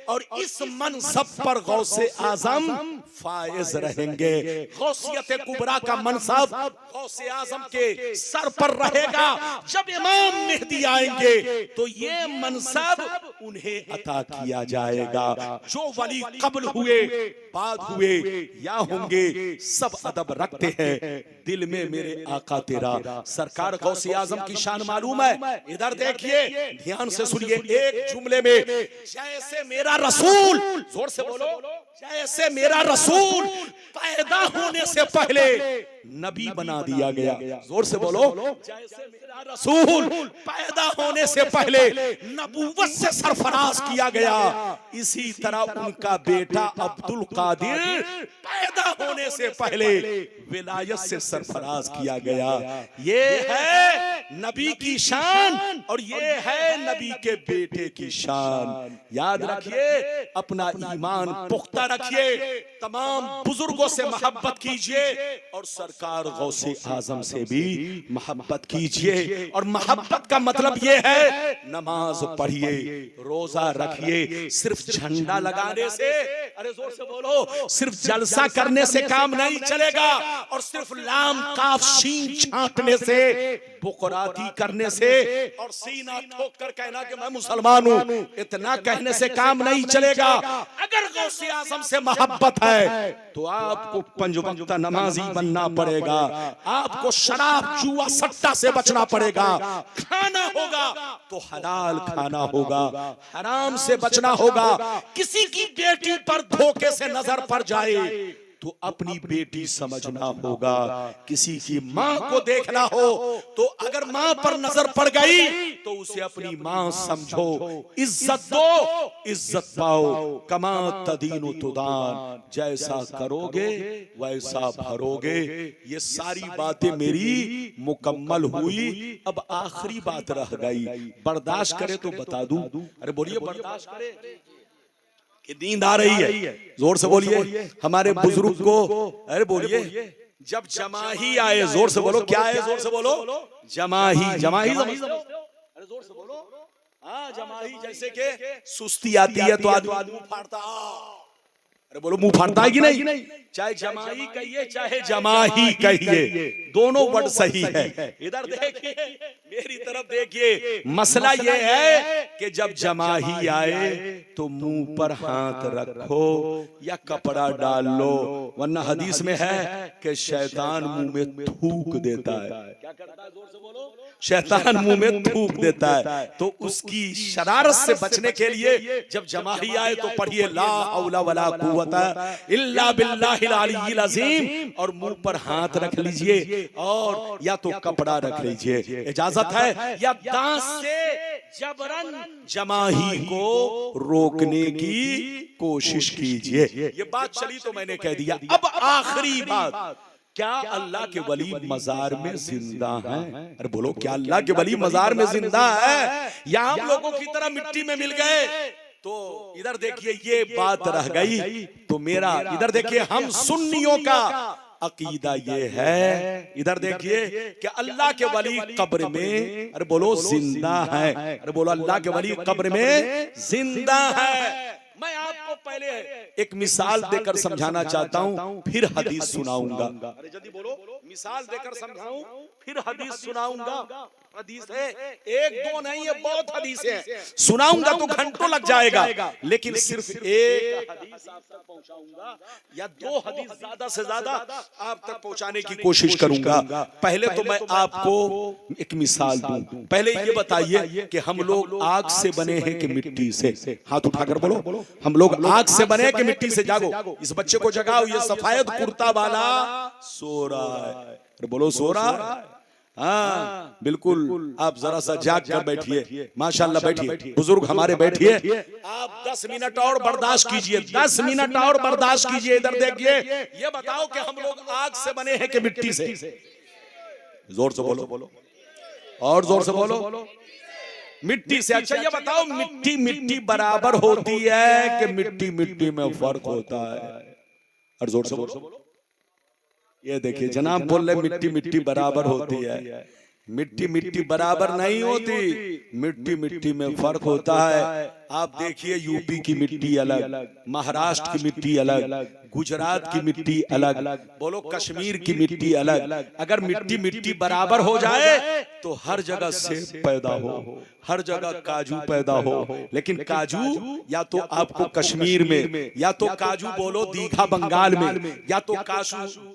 Speaker 1: और इस मनसब पर गौसे आजम फायज रहेंगे। गौसियत कुबरा का मनसब गौसे आजम के सर पर रहेगा। जब इमाम मेहदी आएंगे तो ये मनसब उन्हें अता किया जाएगा। जो वली कब्ल हुए, बाद हुए या होंगे, सब अदब रखते हैं। दिल में मेरे आका तेरा सरकार गौसे आजम की शान मालूम है। इधर देखिए, ध्यान से सुनिए, एक जुमले में, जैसे मेरा रसूल, जोर से बोलो, जैसे मेरा रसूल पैदा होने से पहले नबी बना दिया गया। जोर से बोलो, जैसे मेरा रसूल पैदा होने से पहले नबूवत से सरफराज किया गया, इसी तरह उनका बेटा अब्दुल कादिर पैदा होने से पहले विलायत से सरफराज किया गया। ये है नबी की शान और ये है नबी के बेटे की शान। याद रखिए, अपना ईमान पुख्ता रखिए, तमाम बुजुर्गों से मोहब्बत कीजिए और सरकार गौसे आजम से भी मोहब्बत कीजिए। और मोहब्बत का मतलब ये है, नमाज पढ़िए, रोजा रखिए। सिर्फ झंडा लगाने से, अरे जोर से बोलो, सिर्फ जलसा करने से काम नहीं चलेगा और सिर्फ लाम काफ शीन छांटने से, बुकराती करने से और सीना ठोक कर कहना कि मैं मुसलमान हूं, इतना कहने से काम नहीं चलेगा। अगर गौसे आजम से मोहब्बत है तो आपको पंज वक्त नमाजी बनना पड़ेगा, आपको शराब जुआ सट्टा से बचना पड़ेगा, खाना होगा तो हलाल खाना होगा, हराम से बचना होगा। किसी की बेटी पर धोखे से नजर पड़ जाए तो अपनी बेटी समझना होगा। किसी की माँ को देखना हो तो अगर माँ पर नजर पड़ गई तो उसे अपनी माँ समझो। इज्जत दो, इज्जत पाओ। कमा तदीनु तुदान, जैसा करोगे वैसा भरोगे। ये सारी बातें मेरी मुकम्मल हुई। अब आखिरी बात रह गई, बर्दाश्त करे तो बता दूं। अरे बोलिए, बर्दाश्त करे कि नींद आ रही है, जोर से बोलिए। हमारे बुजुर्ग को, अरे बोलिए, जब जमाही आए, जोर से बोलो, क्या है, जोर से बोलो, जमाही। जमाही, अरे जोर से बोलो, हाँ, जमाही। जैसे के सुस्ती आती है तो आदमी मुंह फाड़ता, अरे बोलो, मुंह फाड़ता है कि नहीं? चाहे जमाही कहिए चाहे जमाही कहिए, दोनों वर्ड सही है। इधर देखिए, मेरी तरफ देखिए। मसला ये है कि जब जमाही आए तो मुंह पर हाथ रखो या कपड़ा डाल लो, वरना हदीस में है कि शैतान मुंह में थूक देता है। क्या करता है, जोर से बोलो? शैतान मुंह में थूक देता है। तो उसकी शरारत से बचने के लिए जब जमाही आए तो पढ़िए, ला हौला वला कुव्वता इल्ला बिल्लाहिल अलीय्यिल अज़ीम, और मुंह पर हाथ रख लीजिए और या तो कपड़ा रख लीजिए, इजाजत है। या दांत से जबरन जमाही को रोकने की कोशिश कीजिए। ये बात चली तो मैंने कह दिया। अब आखिरी बात, क्या अल्लाह के वली मजार में जिंदा हैं? अरे बोलो, क्या अल्लाह के वली मजार में जिंदा है या हम लोगों की तरह मिट्टी में मिल गए? तो इधर देखिए, ये बात रह गई। तो मेरा इधर देखिए, हम सुन्नियों का अकीदा ये है, इधर देखिए, कि अल्लाह के वली कब्र में, अरे बोलो, जिंदा है। अरे बोलो, अल्लाह के वली कब्र में जिंदा है। मैं आपको पहले एक मिसाल देकर समझाना चाहता हूँ, फिर हदीस सुनाऊंगा। अरे जल्दी बोलो, मिसाल देकर समझाऊं फिर हदीस सुनाऊंगा। हदीस है, एक दो नहीं है, बहुत हदीस है। सुनाऊंगा तो घंटों लग जाएगा, लेकिन सिर्फ एक हदीस आप तक पहुंचाऊंगा या दो हदीस ज्यादा से ज्यादा आप तक पहुंचाने की कोशिश करूंगा। पहले तो मैं आपको एक मिसाल दूं। पहले ये बताइए कि हम लोग आग से बने हैं कि मिट्टी से? हाथ उठाकर बोलो, हम लोग आग से बने हैं कि मिट्टी से? जागो, इस बच्चे को जगाओ, ये सफेद कुर्ता वाला सो रहा है। बोलो, सो रहा है? हाँ बिल्कुल, आप जरा सा जाग कर बैठिए, माशाल्लाह बैठिए, बुजुर्ग हमारे बैठिए, आप 10 मिनट और बर्दाश्त कीजिए, 10 मिनट और बर्दाश्त कीजिए। इधर देखिए, ये बताओ कि हम लोग आग से बने हैं कि मिट्टी से? जोर से बोलो, और जोर से बोलो, मिट्टी से। अच्छा ये बताओ, मिट्टी मिट्टी बराबर होती है कि मिट्टी मिट्टी में फर्क होता है? और जोर से बोलो। ये देखिए जनाब बोल रहे मिट्टी मिट्टी बराबर होती है। मिट्टी मिट्टी बराबर नहीं होती, मिट्टी मिट्टी में फर्क होता है। आप देखिए, यूपी की मिट्टी अलग, महाराष्ट्र की मिट्टी अलग, गुजरात की मिट्टी अलग, बोलो कश्मीर की मिट्टी अलग। अगर मिट्टी मिट्टी बराबर हो जाए तो हर जगह सेब पैदा हो, हर जगह काजू पैदा हो। लेकिन काजू या तो आपको कश्मीर में, या तो काजू बोलो दीघा बंगाल में, या तो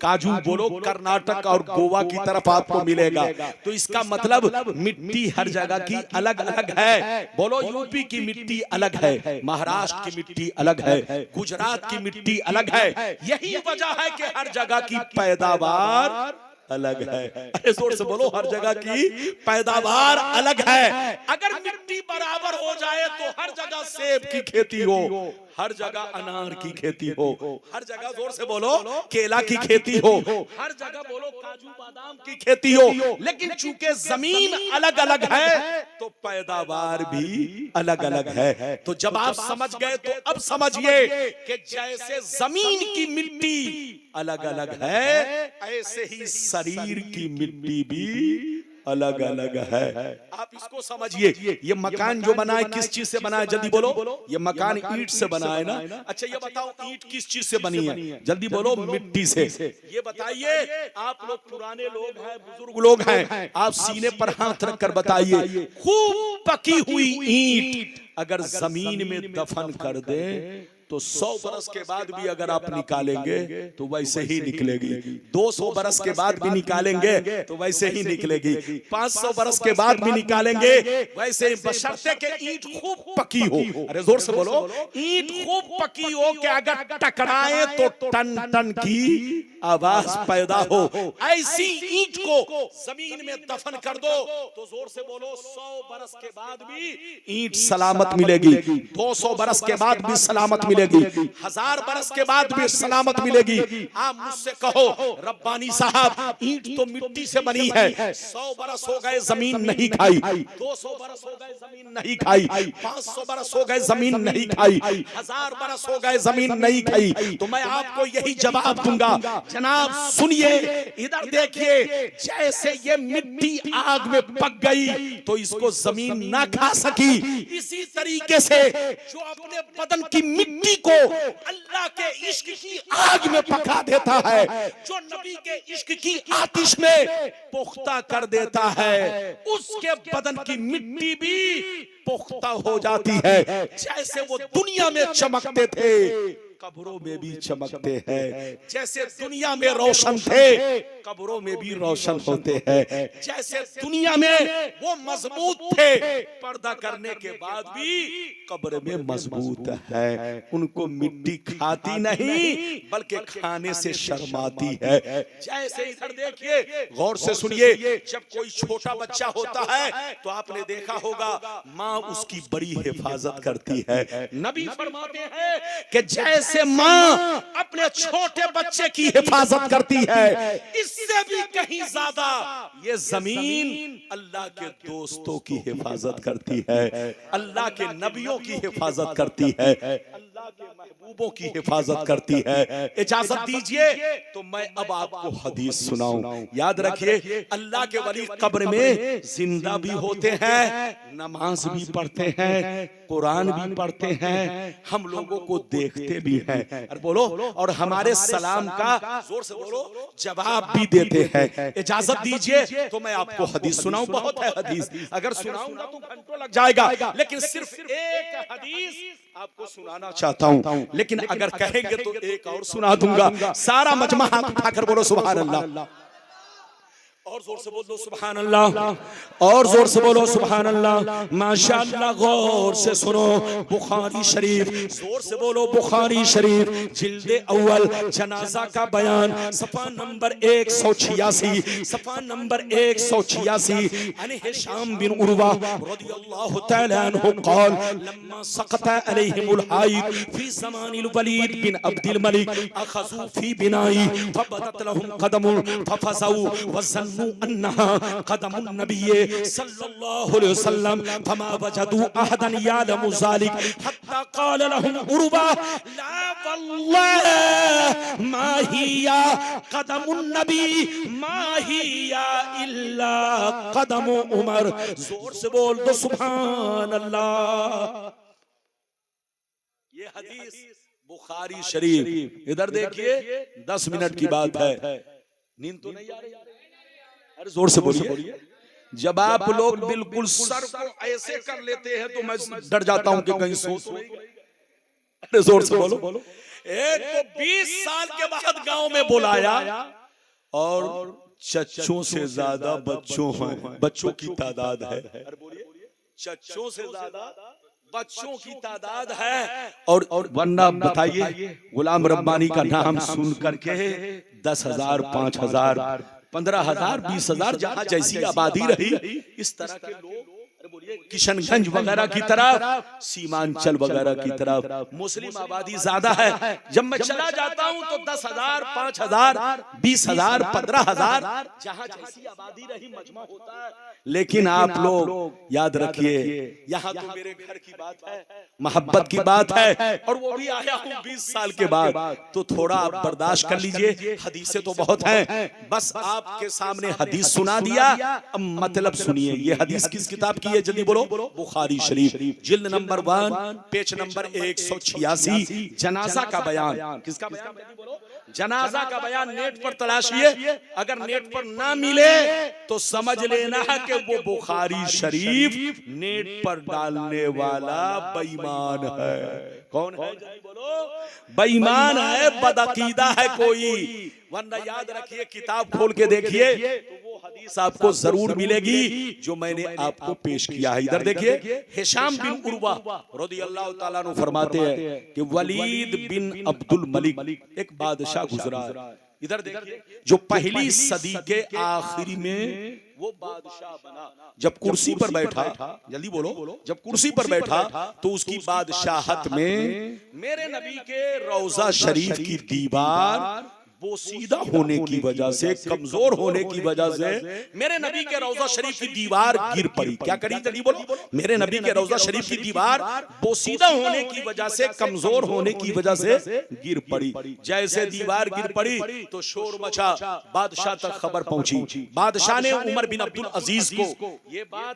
Speaker 1: काजू बोलो कर्नाटक और गोवा की तरफ आपको मिलेगा। तो इसका मतलब मिट्टी हर जगह की अलग अलग है। बोलो यूपी की मिट्टी अलग है, महाराष्ट्र की मिट्टी अलग है, गुजरात की मिट्टी अलग है। यही वजह है कि हर जगह की पैदावार अलग है। अरे जोर से बोलो, हर जगह की पैदावार अलग है। अगर मिट्टी बराबर हो जाए तो हर जगह सेब की खेती हो, हर जगह अनार की खेती हो, हर जगह जोर से बोलो केला की खेती हो, हर जगह बोलो काजू बादाम की खेती हो। लेकिन चूंकि जमीन अलग अलग है तो पैदावार भी अलग अलग है। तो जब आप समझ गए तो अब समझिए कि जैसे जमीन की मिट्टी अलग अलग है, ऐसे ही शरीर की मिट्टी भी अलग अलग है। आप इसको समझिए। ये मकान जो बना है किस चीज से बना है? जल्दी बोलो। ये मकान ईंट से बना है ना? अच्छा ये बताओ ईंट किस चीज से बनी है? जल्दी बोलो, मिट्टी से। ये बताइए, आप लोग पुराने लोग हैं, बुजुर्ग लोग हैं, आप सीने पर हाथ रखकर बताइए, खूब पकी हुई ईंट अगर जमीन में दफन कर दे तो 100 बरस के बाद भी अगर आप निकालेंगे तो वैसे ही निकलेगी। 200 बरस के बाद भी निकालेंगे तो वैसे ही निकलेगी। 500 बरस के बाद भी निकालेंगे वैसे ही, बशर्ते के ईंट खूब पकी हो। अरे जोर से बोलो, ईंट खूब पकी हो कि अगर टकराए तो टन टन की आवाज पैदा हो। ऐसी ईंट को जमीन में दफन कर दो तो जोर से बोलो 100 बरस के बाद भी ईंट सलामत मिलेगी, 200 बरस के बाद भी सलामत मिलेगी, 1000 बरस के बाद भी सलामत मिलेगी। आप मुझसे कहो रब्बानी साहब, ईंट तो मिट्टी से बनी है, 100 बरस हो गए जमीन नहीं खाई, 200 बरस हो गए जमीन नहीं खाई, 500 बरस हो गए जमीन नहीं खाई, 1000 बरस हो गए जमीन नहीं खाई, तो मैं आपको यही जवाब दूंगा, जनाब सुनिए, इधर देखिए, जैसे ये मिट्टी आग में पक गई तो इसको जमीन ना खा सकी, इसी तरीके से जो अपने बदन की मिट्टी को अल्लाह के इश्क की आग में पका देता है, जो नबी के इश्क की आतिश में पुख्ता कर देता है, उसके बदन की मिट्टी भी पुख्ता हो जाती है। जैसे वो दुनिया में चमकते थे कब्रों में भी चमकते हैं, जैसे दुनिया में रोशन थे कब्रों में भी रोशन होते हैं, जैसे दुनिया में वो मजबूत थे पर्दा करने के बाद भी कब्र में मजबूत है। उनको मिट्टी खाती नहीं बल्कि खाने से शर्माती है। जैसे इधर देखिए, गौर से सुनिए, जब कोई छोटा बच्चा होता है तो आपने देखा होगा माँ उसकी बड़ी हिफाजत करती है। नबी फरमाते हैं कि जैसे माँ अपने छोटे बच्चे की हिफाजत करती है, इससे भी कहीं ज्यादा ये जमीन अल्लाह के दोस्तों की हिफाजत करती है, अल्लाह के नबियों की हिफाजत करती है, अल्लाह के महबूबों की हिफाजत करती है। इजाजत दीजिए तो मैं अब आपको हदीस सुनाऊं। याद रखिए, अल्लाह के वली कब्र में जिंदा भी होते हैं, नमाज भी पढ़ते हैं, कुरान भी पढ़ते हैं, हम लोगों को देखते भी हैं, और बोलो, और हमारे सलाम का जोर से बोलो जवाब भी देते हैं। इजाजत दीजिए तो मैं आपको हदीस सुनाऊं। बहुत है हदीस, अगर सुनाऊंगा तो घंटों लग जाएगा, लेकिन सिर्फ एक हदीस आपको सुनाना चाहता हूं, लेकिन अगर कहेंगे तो एक और सुना दूंगा। सारा मजमा हाथ उठाकर बोलो सुभान अल्लाह। और जोर से बोलो सुभान अल्लाह, और जोर से बोलो सुभान अल्लाह। माशाअल्लाह, गौर से सुनो बुखारी शरीफ, जोर से बोलो बुखारी शरीफ, जिल्दे अव्वल जनाजा का बयान, सफ़ा नंबर 186, सफ़ा नंबर 186। अन हिशाम बिन उर्वा रदियल्लाहु तआला अन्हु क़ाल लम्मा सक़ता अलैहिमुल हाइद फी ज़मानिल वलीद बिन अब्दुल मलिक अख़ज़ू फी बिनाई फबदत लहुम क़दमुन फफ़ज़ऊ वज़न्नु अन्नहा क़दमुन नबिय्य सल्लल्लाहु अलैहि वसल्लम फमा वजदू अहदन यालमु ज़ालिक हत्ता क़ाल लहुम उर्वा ला वल्लाह मा हिया क़दमुन नबी मा हिया इल्ला क़दमु उमर। जोर से बोल दो सुभान अल्लाह। ये हदीस बुखारी शरीफ, इधर देखिए 10 मिनट की बात है। नींद तो नहीं आ रही? अरे जोर से बोलिए। जब आप लोग बिल्कुल सर को ऐसे कर लेते हैं तो मैं डर जाता हूं कि कहीं सो। अरे जोर से बोलो। एक तो 20 साल के बाद गांव में बुलाया और चच्चों से ज्यादा बच्चों हैं, बच्चों की तादाद है। अरे बोलिए, चच्चों से ज्यादा बच्चों की तादाद है। और वरना बताइए, गुलाम रब्बानी का नाम सुन करके 10,000, 5,000, 15,000, 20,000 जहां जैसी आबादी रही, इस तरह के लोग किशनगंज वगैरह की तरफ, सीमांचल वगैरह की तरफ मुस्लिम आबादी ज्यादा है। जब मैं चला जाता हूं तो 10,000, 5,000, 20,000, 15,000 जहां जैसी आबादी रही मजमा होता है। लेकिन आप लोग याद रखिए, यहाँ तो मेरे घर की बात है, मोहब्बत की बात है, और वो भी आया हूँ 20 साल के बाद, तो थोड़ा आप बर्दाश्त कर लीजिए। हदीसें तो बहुत हैं, बस आपके सामने हदीस सुना दिया, अब मतलब सुनिए। ये हदीस किस किताब की है? जल्दी बोलो। बुखारी शरीफ, जिल्द नंबर 1, पेज नंबर 186, जनाजा का बयान। किसका बयान? जनाजा का बयान। नेट पर तलाशिए, अगर नेट पर ना मिले तो समझ लेना है कि वो बुखारी शरीफ नेट पर डालने वाला बेईमान है। कौन है? बोलो। बेईमान है, बदअकीदा है कोई। वरना याद रखिए, किताब खोल के देखिए तो वो हदीस आपको जरूर मिलेगी जो मैंने आपको पेश किया है। इधर देखिए, हिशाम बिन उर्वा रदियल्लाहु ताला अन्हु फरमाते हैं कि वलीद बिन अब्दुल मलिक एक बादशाह गुजरा। इधर देखिए, जो पहली सदी के आखिरी में वो बादशाह बना। जब कुर्सी पर बैठा, जल्दी बोलो, जब कुर्सी पर बैठा तो उसकी बादशाहत में मेरे नबी के रौजा शरीफ की दीवार बोसीदा होने की वजह से, कमजोर होने की वजह से मेरे नबी के रौजा शरीफ की दीवार गिर पड़ी। क्या करी? जल्दी बोलो। मेरे नबी के रौजा शरीफ की दीवार बोसीदा होने की वजह से, कमजोर होने की वजह से गिर पड़ी। जैसे दीवार गिर पड़ी तो शोर मचा, बादशाह तक खबर पहुंची। बादशाह ने उमर बिन अब्दुल अजीज को, ये बात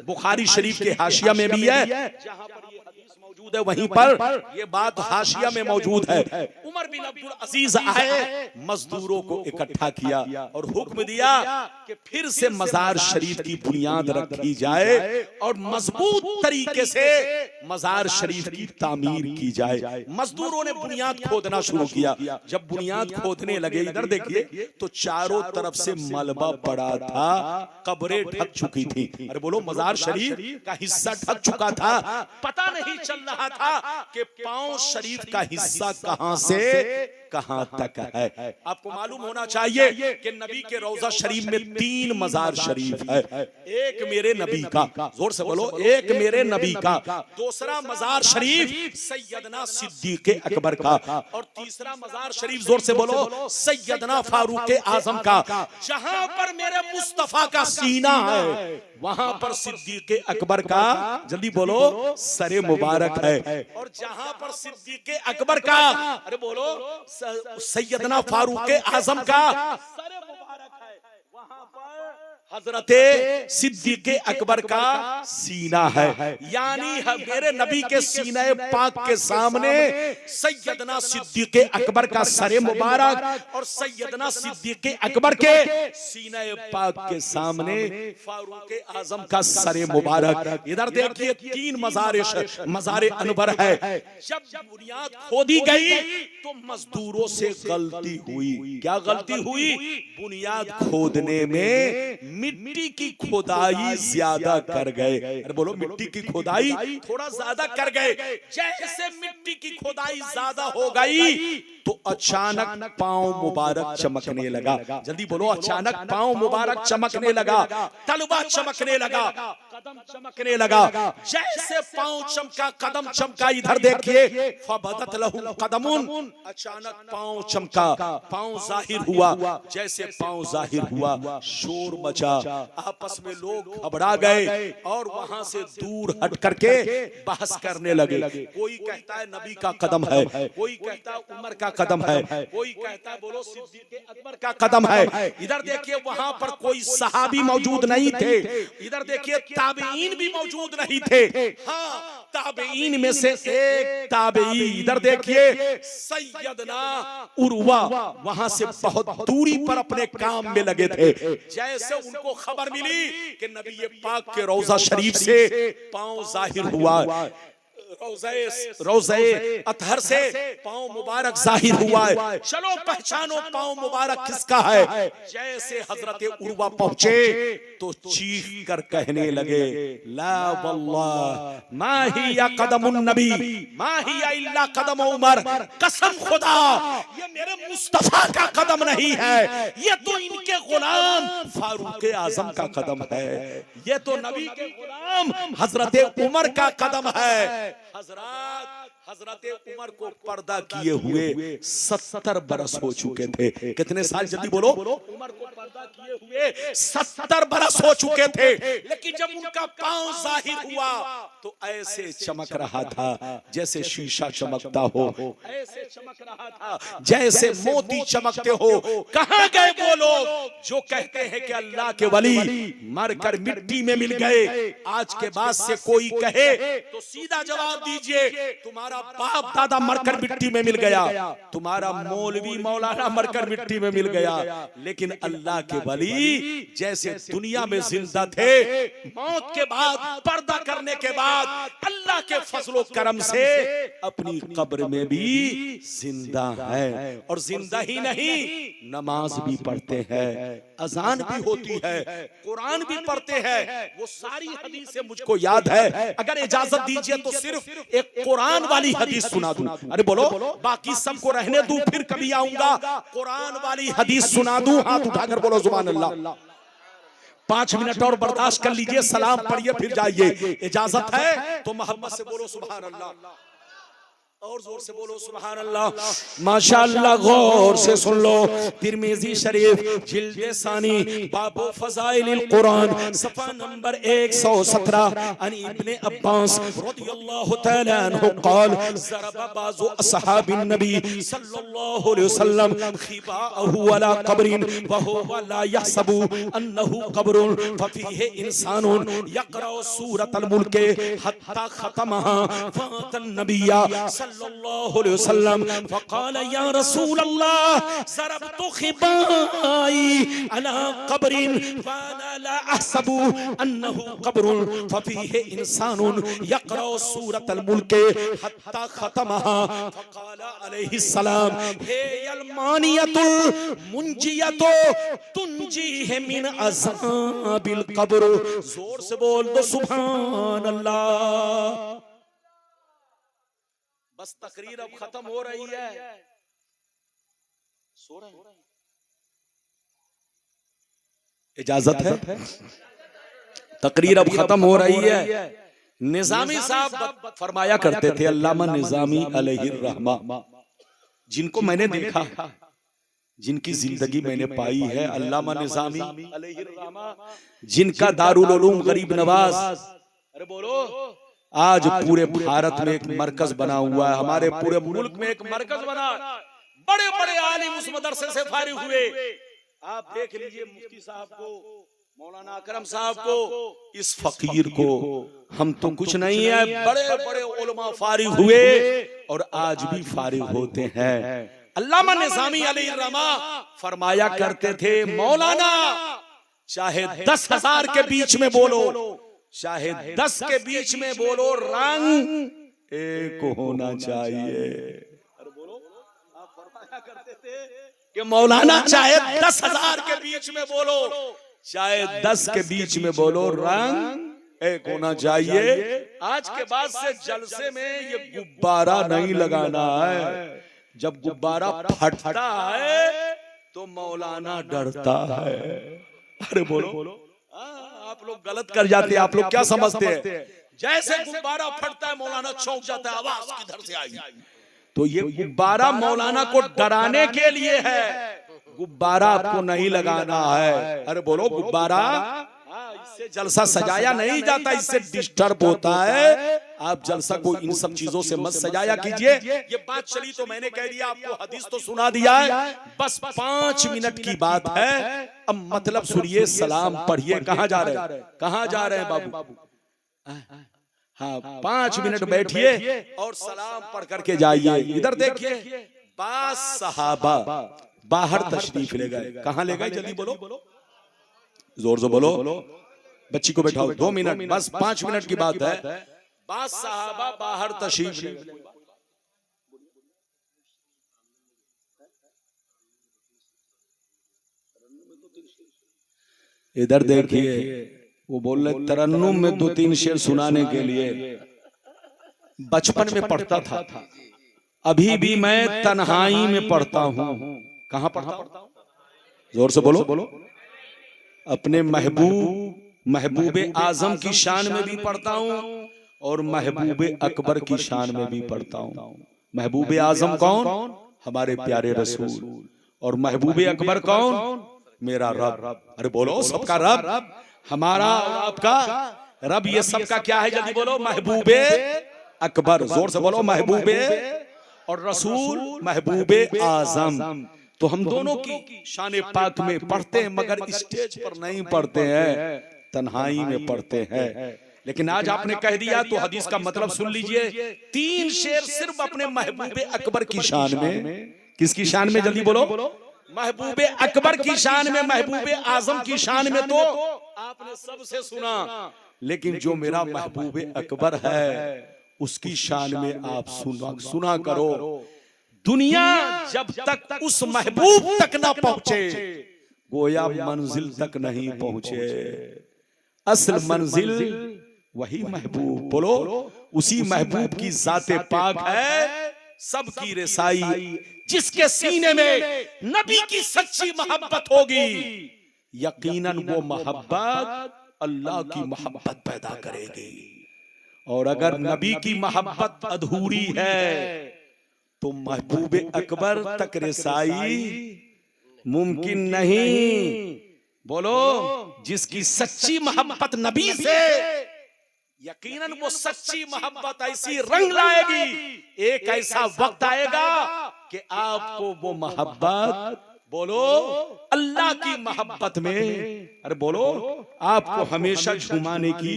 Speaker 1: बुखारी शरीफ के हाशिया में भी है, जहां पर ये हदीस मौजूद है वहीं पर ये बात हाशिया में मौजूद है। उमर बिन अब्दुल अजीज आए, मजदूरों को इकट्ठा किया और हुक्म दिया कि फिर से मजार शरीफ की बुनियाद रखी जाए और मजबूत तरीके से मजार शरीफ की तामीर की जाए। मजदूरों ने बुनियाद खोदना शुरू किया। जब बुनियाद खोदने लगे, इधर देखिए, तो चारों तरफ से मलबा पड़ा था, कब्रें ढक चुकी थी। अरे बोलो, मजार शरीफ का हिस्सा ढक चुका था। पता नहीं चल रहा था कि पांव शरीफ का हिस्सा कहां से कहां तक है। आपको मालूम होना चाहिए कि नबी के रौजा शरीफ में 3 मजार शरीफ है। एक मेरे नबी का, जोर से बोलो, एक मेरे नबी का, दूसरा मजार शरीफ सैयदना सिद्दीक अकबर का, और तीसरा मजार शरीफ, जोर से बोलो, सैयदना फारूक आजम का। जहां पर मेरे मुस्तफा का सीना है वहां पर सिद्दीक अकबर का, जल्दी बोलो, सरे मुबारक है। और जहां पर सिद्दीक अकबर का, अरे बोलो, सैयदना फारूक आजम का सरे मुबारक है, वहां पर हजरते सिद्दीक़ अकबर का सीना है, यानी मेरे नबी के सीने पाक के सामने सैयदना सिद्दीक़ अकबर का सरे मुबारक और सैयदना सिद्दीक़ अकबर के सीने पाक के सामने फारूक आजम का सरे मुबारक। इधर देखिए 3 मज़ार अनवर है। जब बुनियाद खोदी गई तो मजदूरों से गलती हुई। क्या गलती हुई? बुनियाद खोदने में मिट्टी की खोदाई ज्यादा कर गए। अरे बोलो, मिट्टी की खोदाई थोड़ा ज्यादा कर गए। जैसे मिट्टी की खोदाई ज्यादा हो गई तो अचानक पांव मुबारक चमकने लगा। जल्दी बोलो, अचानक पांव मुबारक चमकने लगा, तलवा चमकने लगा, कदम चमकने लगा। जैसे पांव चमका, कदम चमका, इधर देखिए फबदत लहू कदमुन, अचानक पांव चमका, पांव जाहिर हुआ। जैसे पांव जाहिर हुआ शोर मचा, आपस में लोग घबरा गए और वहां से दूर हट करके बहस करने लगे। कोई कहता है नबी का कदम है, कोई कहता है उमर का कदम है, कोई कहता है बोलो सिद्दीक़ अकबर का कदम है। इधर देखिए वहां पर कोई सहाबी मौजूद नहीं थे। इधर देखिए ताबईन भी मौजूद नहीं थे। हाँ, ताबईन में से एक ताबई, इधर देखिए सैयदना उर्वा, वहां से बहुत दूरी पर अपने काम में लगे थे। जैसे उनको खबर मिली कि नबी पाक के रौजा शरीफ से पांव जाहिर हुआ, रोज़े अतहर से पांव मुबारक जाहिर हुआ है, चलो पहचानो पांव मुबारक किसका है। जैसे हजरत उर्वा पहुंचे तो चीख कर कहने लगे, ला वल्लाह मा हिया कदमुन नबी मा हिया इल्ला कदम उमर, कसम खुदा ये मेरे मुस्तफा का कदम नहीं है, ये तो इनके गुलाम फारूक आजम का कदम है, ये तो नबी के गुलाम हजरत उमर का कदम है। हजरत उमर को पर्दा किए हुए 70 बरस हो चुके थे। कितने साल? जल्दी बोलो। उमर को पर्दा किए हुए 70 बरस हो चुके थे। लेकिन जब उनका पांव जाहिर हुआ तो ऐसे चमक रहा था जैसे शीशा चमकता हो, ऐसे चमक रहा था जैसे मोती चमकते हो। कहां गए वो लोग जो कहते हैं कि अल्लाह के वली मरकर मिट्टी में मिल गए? आज के बाद से कोई कहे तो सीधा जवाब दीजिए, तुम्हारा बाप दादा मरकर मिट्टी में मिल गया, तुम्हारा मौलवी मौलाना मरकर मिट्टी में मिल गया, लेकिन अल्लाह के वली जैसे दुनिया में जिंदा थे, मौत के बाद पर्दा करने के बाद अल्लाह के फजलो करम से अपनी कब्र में भी जिंदा है। और जिंदा ही नहीं, नमाज भी पढ़ते हैं, अजान भी होती है, कुरान भी पढ़ते हैं। वो सारी हदीसें मुझको याद है। अगर इजाजत दीजिए तो सिर्फ एक कुरान वाली हदीस सुना दूं। अरे बोलो, बाकी सबको रहने दूं, फिर कभी आऊंगा। कुरान वाली हदीस सुना दूं? हाथ उठाकर बोलो सुभान अल्लाह। 5 मिनट और बर्दाश्त कर लीजिए, सलाम पढ़िए फिर जाइए। इजाजत है तो मोहब्बत से बोलो सुभान अल्लाह, और जोर से बोलो सुभान अल्लाह। माशाअल्लाह, गौर से सुन लो। तिरमिजी शरीफ जिल्द सानी बाबो फज़ाइलिल कुरान सफ़ा नंबर 117 अन इब्ने अब्बास रज़ियल्लाहु तआला अन्हु क़ाल ज़रबा बाज़ु अस्हाबिन नबी सल्लल्लाहु अलैहि वसल्लम खिबाअहु अला क़ब्रिन व हुवा ला यहसबु अन्नहु क़ब्रुन फ़फ़ीहि इंसानुन यक़रअु सूरतल मुल्क हत्ता ख़तमहा फ़ातन नबिय्या सल्लल्लाहु अलैहि वसल्लम फ़क़ाल या रसूल अल्लाह ज़रबतु ख़िबाई अला क़ब्रिन फ़अना ला अहसबु अन्नहु क़ब्रुन फ़फ़ीहि इंसानुन यक़रअु सूरतल मुल्क हत्ता ख़तमहा फ़क़ाल अलैहि सलाम हे यल मानियतुल मुंजियतु तुंजीहि मिन अज़ाबिल क़ब्र। जोर से बोल दो सुभान अल्लाह। बस तकरीर अब खत्म हो रही है, सो रहे हैं। इजाजत है? तकरीर अब खत्म हो रही है। निजामी साहब फरमाया करते थे, अल्लामा निजामी अलैहिर रहमा, जिनको मैंने देखा, जिनकी जिंदगी मैंने पाई है, अल्लामा निजामी अलैहिर रहमा, जिनका दारुल उलूम गरीब नवाज, अरे बोलो, आज पूरे भारत में एक मरकज बना हुआ है, हमारे पूरे मुल्क में एक मरकज बना, बड़े बड़े आलिम उस मदरसे से फारिग हुए। आप देख लीजिए मुफ्ती साहब को, मौलाना अकरम साहब को, इस फकीर को हम तो कुछ नहीं है, बड़े बड़े उलमा फारिग हुए और आज भी फारिग होते हैं। अल्लामा निज़ामी अलैहिर्रहमा फरमाया करते थे, मौलाना चाहे 10,000 के बीच में बोलो, चाहे 10 के बीच में बोलो, रंग एक होना चाहिए। अरे बोलो, आप फरमाया करते थे कि मौलाना चाहे 10,000 के बीच में बोलो, चाहे 10 के बीच में बोलो, रंग एक होना चाहिए। आज के बाद से जलसे में ये गुब्बारा नहीं लगाना है। जब गुब्बारा फटता है तो मौलाना डरता है। अरे बोलो, आप लोग गलत कर जाते हैं। आप लोग क्या समझते हैं? जैसे गुब्बारा फटता है मौलाना चौंक जाता है, आवाज किधर से आई? तो ये गुब्बारा मौलाना को डराने के लिए है, गुब्बारा आपको नहीं लगाना है। अरे बोलो, गुब्बारा इससे जलसा सजाया नहीं जाता, इससे डिस्टर्ब होता है। आप जलसा को इन सब चीजों से मत सजाया कीजिए। ये बात चली तो मैंने कह दिया, आपको हदीस तो सुना दिया है, बस 5 मिनट की बात है। अब मतलब सुनिए, सलाम पढ़िए। कहाँ जा रहे हैं, कहाँ जा रहे हैं बाबू? हाँ, 5 मिनट बैठिए और सलाम पढ़ करके जाइए। इधर देखिए, 5 सहाबा बाहर तशरीफ ले गए। कहाँ ले गए? जल्दी बोलो, जोर से बोलो। बच्ची को बैठाओ, 2 मिनट, बस 5 मिनट की बात है। 5 सहाबा बाहर तशरीफ ले गए। इधर देखिए, वो बोल रहे तरन्नुम में 2-3 शेर सुनाने के लिए। बचपन में पढ़ता था, अभी भी मैं तन्हाई में पढ़ता हूँ। कहाँ पढ़ता हूँ? जोर से बोलो। अपने महबूब आजम की शान में भी पढ़ता हूँ और महबूब अकबर की शान में भी पढ़ता हूँ। महबूब आजम कौन? हमारे प्यारे रसूल। और महबूब अकबर कौन? मेरा रब। अरे बोलो, सबका रब, हमारा और आपका रब, ये सबका क्या है? जल्दी बोलो, महबूब अकबर। जोर से बोलो, महबूब और रसूल महबूब आजम। तो हम दोनों की शान पाक में पढ़ते हैं, मगर स्टेज पर नहीं पढ़ते हैं, तन्हाई में पढ़ते हैं। लेकिन आज आपने कह दिया तो हदीस का मतलब सुन लीजिए। 3 शेर सिर्फ अपने महबूब अकबर की शान में। किसकी शान में? जल्दी बोलो। महबूब अकबर की शान में, महबूब आजम की शान में तो आपने सबसे सुना, लेकिन जो मेरा महबूब अकबर है उसकी शान में आप सुना करो। दुनिया जब तक उस महबूब तक ना पहुंचे, गोया मंजिल तक नहीं पहुंचे। असल मंजिल वही महबूब। बोलो, उसी महबूब की जाते पाक है सबकी रसाई। जिसके सीने में नबी की सच्ची मोहब्बत होगी, यकीनन वो मोहब्बत अल्लाह की मोहब्बत पैदा करेगी। और अगर नबी की मोहब्बत अधूरी है तो महबूब अकबर तक रसाई मुमकिन नहीं। बोलो, जिसकी सच्ची मोहब्बत नबी से, यकीनन वो सच्ची मोहब्बत ऐसी रंग लाएगी, एक ऐसा वक्त आएगा कि आपको वो मोहब्बत, बोलो, अल्लाह की मोहब्बत में, अरे बोलो, आपको हमेशा झुमाने की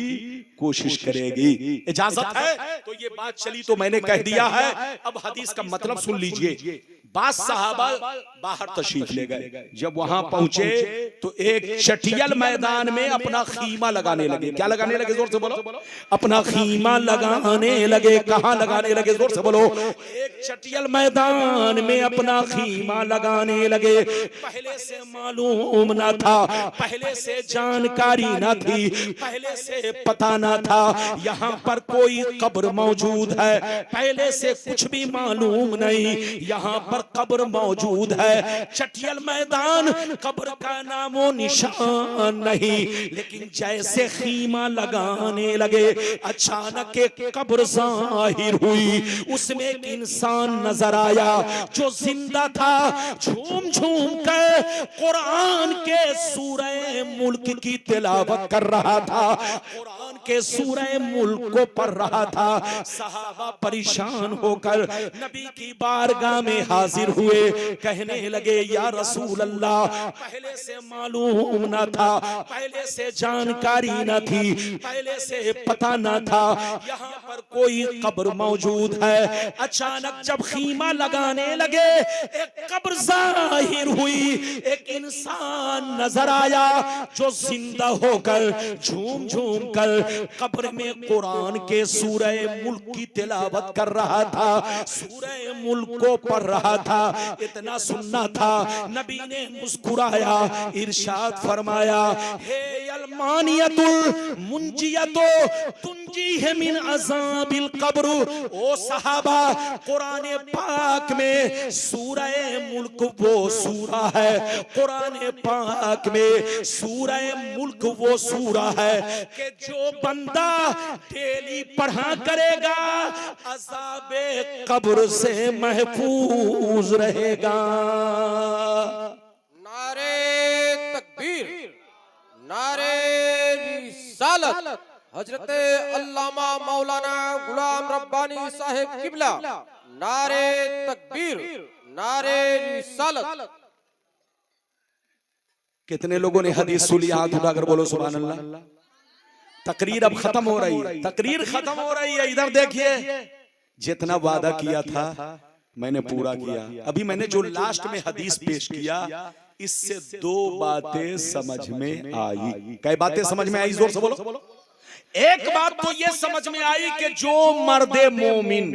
Speaker 1: कोशिश करेगी। इजाजत है? तो ये बात चली तो मैंने कह दिया है। अब हदीस का मतलब सुन लीजिए। 5 सहाबा बाहर तशरीफ ले गए। जब वहां पहुंचे तो एक चटियल मैदान में अपना खीमा लगाने लगे। क्या लगाने लगे? जोर से बोलो। अपना खीमा लगाने लगे। कहां लगाने लगे? जोर से बोलो। एक चटियल मैदान में अपना खीमा लगाने लगे। पहले से मालूम ना था, पहले से जानकारी ना थी, पहले से पता ना था यहाँ पर कोई कब्र मौजूद है। पहले से कुछ भी मालूम नहीं, यहाँ पर कब्र मौजूद है। चटियल मैदान, कब्र का नामो निशान नहीं। लेकिन जैसे खीमा लगाने लगे, अचानक एक कब्र जाहिर हुई। उसमें एक इंसान नजर आया जो जिंदा था। झूम झूम कर कुरान के सूरह मुल्क की तिलावत कर रहा था। कुरान के सूरह मुल्क को पढ़ रहा था। सहाबा परेशान होकर नबी की बारगाह में हाजिर हुए, कहने लगे या रसूल अल्लाह, पहले से मालूम न था, पहले से जानकारी न थी, पहले से पता न था यहाँ पर कोई कब्र मौजूद है। अचानक जब खीमा लगाने लगे, एक कब्र जाहिर हुई, एक इंसान नजर आया जो जिंदा होकर झूम झूम कर कब्र में कुरान के सूरह मुल्क की तिलावत कर रहा था, सूरह मुल्क को पढ़ रहा था। इतना सुनना था, नबी ने मुस्कुराया, इरशाद फरमाया, हे अलमानियतुल मुंजियतो तुंजीह मिन अज़ाबिल कब्र। ओ सहाबा, कुरान पाक में सूरह मुल्क वो सूरा है, कुरान पाक में सूरह मुल्क वो सूरा है कि जो बंदा डेली पढ़ा करेगा अज़ाबे कब्र से महफूज रहेगा।
Speaker 2: नारे तकबीर, नारे रिसालत, हजरत अल्लामा मौलाना गुलाम रब्बानी साहिब किबला। नारे तकबीर, नारे रिसालत।
Speaker 1: कितने लोगों ने हदीस सुनी? हाथ उठाकर बोलो सुभान अल्लाह। तकरीर अब खत्म हो रही है, तकरीर खत्म हो रही है। इधर देखिए, जितना वादा किया था मैंने पूरा किया। अभी मैंने जो लास्ट में हदीस पेश किया, इससे दो बातें समझ में आई। कई बातें समझ में आई? जोर से बोलो। एक बात तो ये समझ में आई कि जो मर्दे मोमिन,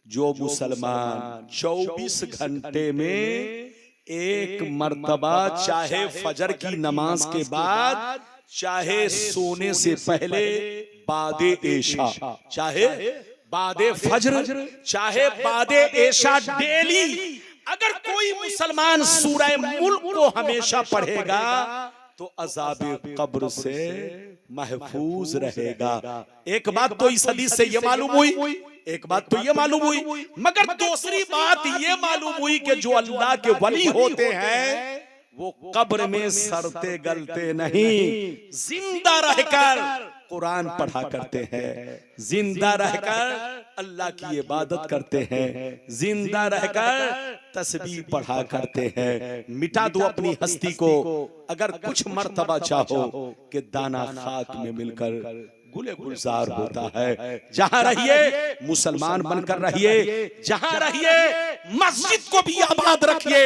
Speaker 1: जो मुसलमान 24 घंटे में एक मर्तबा, चाहे फजर की नमाज के बाद, चाहे सोने से पहले, बादे एशा, चाहे बादे फजर, चाहे बादे एशा, डेली अगर कोई मुसलमान सूरह मुल्क को हमेशा पढ़ेगा तो अज़ाब कब्र से महफूज रहेगा। एक बात तो इस हदीस से ये मालूम हुई, एक बात तो ये मालूम हुई, मगर दूसरी बात ये मालूम हुई कि जो अल्लाह के वली होते हैं वो कब्र में सड़ते गलते नहीं, जिंदा रहकर कुरान पढ़ा करते हैं, जिंदा रहकर अल्लाह की इबादत करते हैं, जिंदा रहकर तस्बीह पढ़ा करते हैं। मिटा दो अपनी हस्ती को अगर कुछ मर्तबा चाहो कि दाना खाक में मिलकर गुले गुलजार होता है। जहां रहिए मुसलमान बनकर रहिए, जहां रहिए मस्जिद को भी आबाद रखिए,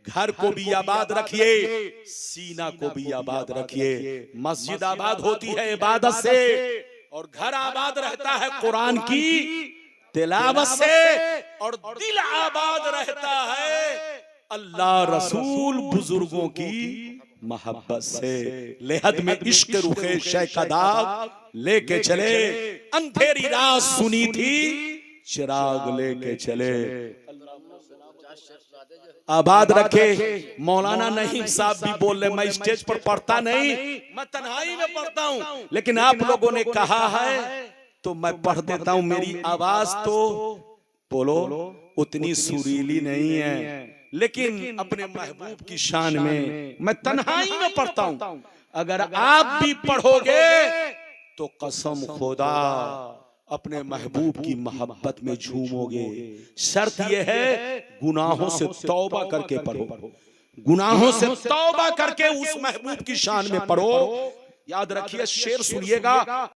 Speaker 1: घर को भी आबाद रखिए, सीना को भी आबाद रखिए। मस्जिद आबाद होती है इबादत से, और घर आबाद रहता है कुरान की तिलावत से, और दिल आबाद रहता है अल्लाह रसूल बुजुर्गों की मोहब्बत से। लेहद में इश्क रुखे शय का दाग लेके चले, अंधेरी रात सुनी थी चिराग लेके चले। आबाद रखे। मौलाना नईम साहब भी बोल रहे, मैं स्टेज पर पढ़ता नहीं, मैं तन्हाई में पढ़ता हूं, लेकिन आप लोगों ने कहा है तो मैं पढ़ देता हूं। मेरी आवाज तो बोलो उतनी सुरीली नहीं है, लेकिन अपने महबूब की शान में मैं तन्हाई में पढ़ता हूं। अगर आप भी पढ़ोगे तो कसम खुदा अपने महबूब की मोहब्बत में झूमोगे। शर्त यह है गुनाहों से तौबा करके पढ़ो, गुनाहों से तौबा करके उस महबूब की शान में पढ़ो। याद रखिए, शेर सुनिएगा।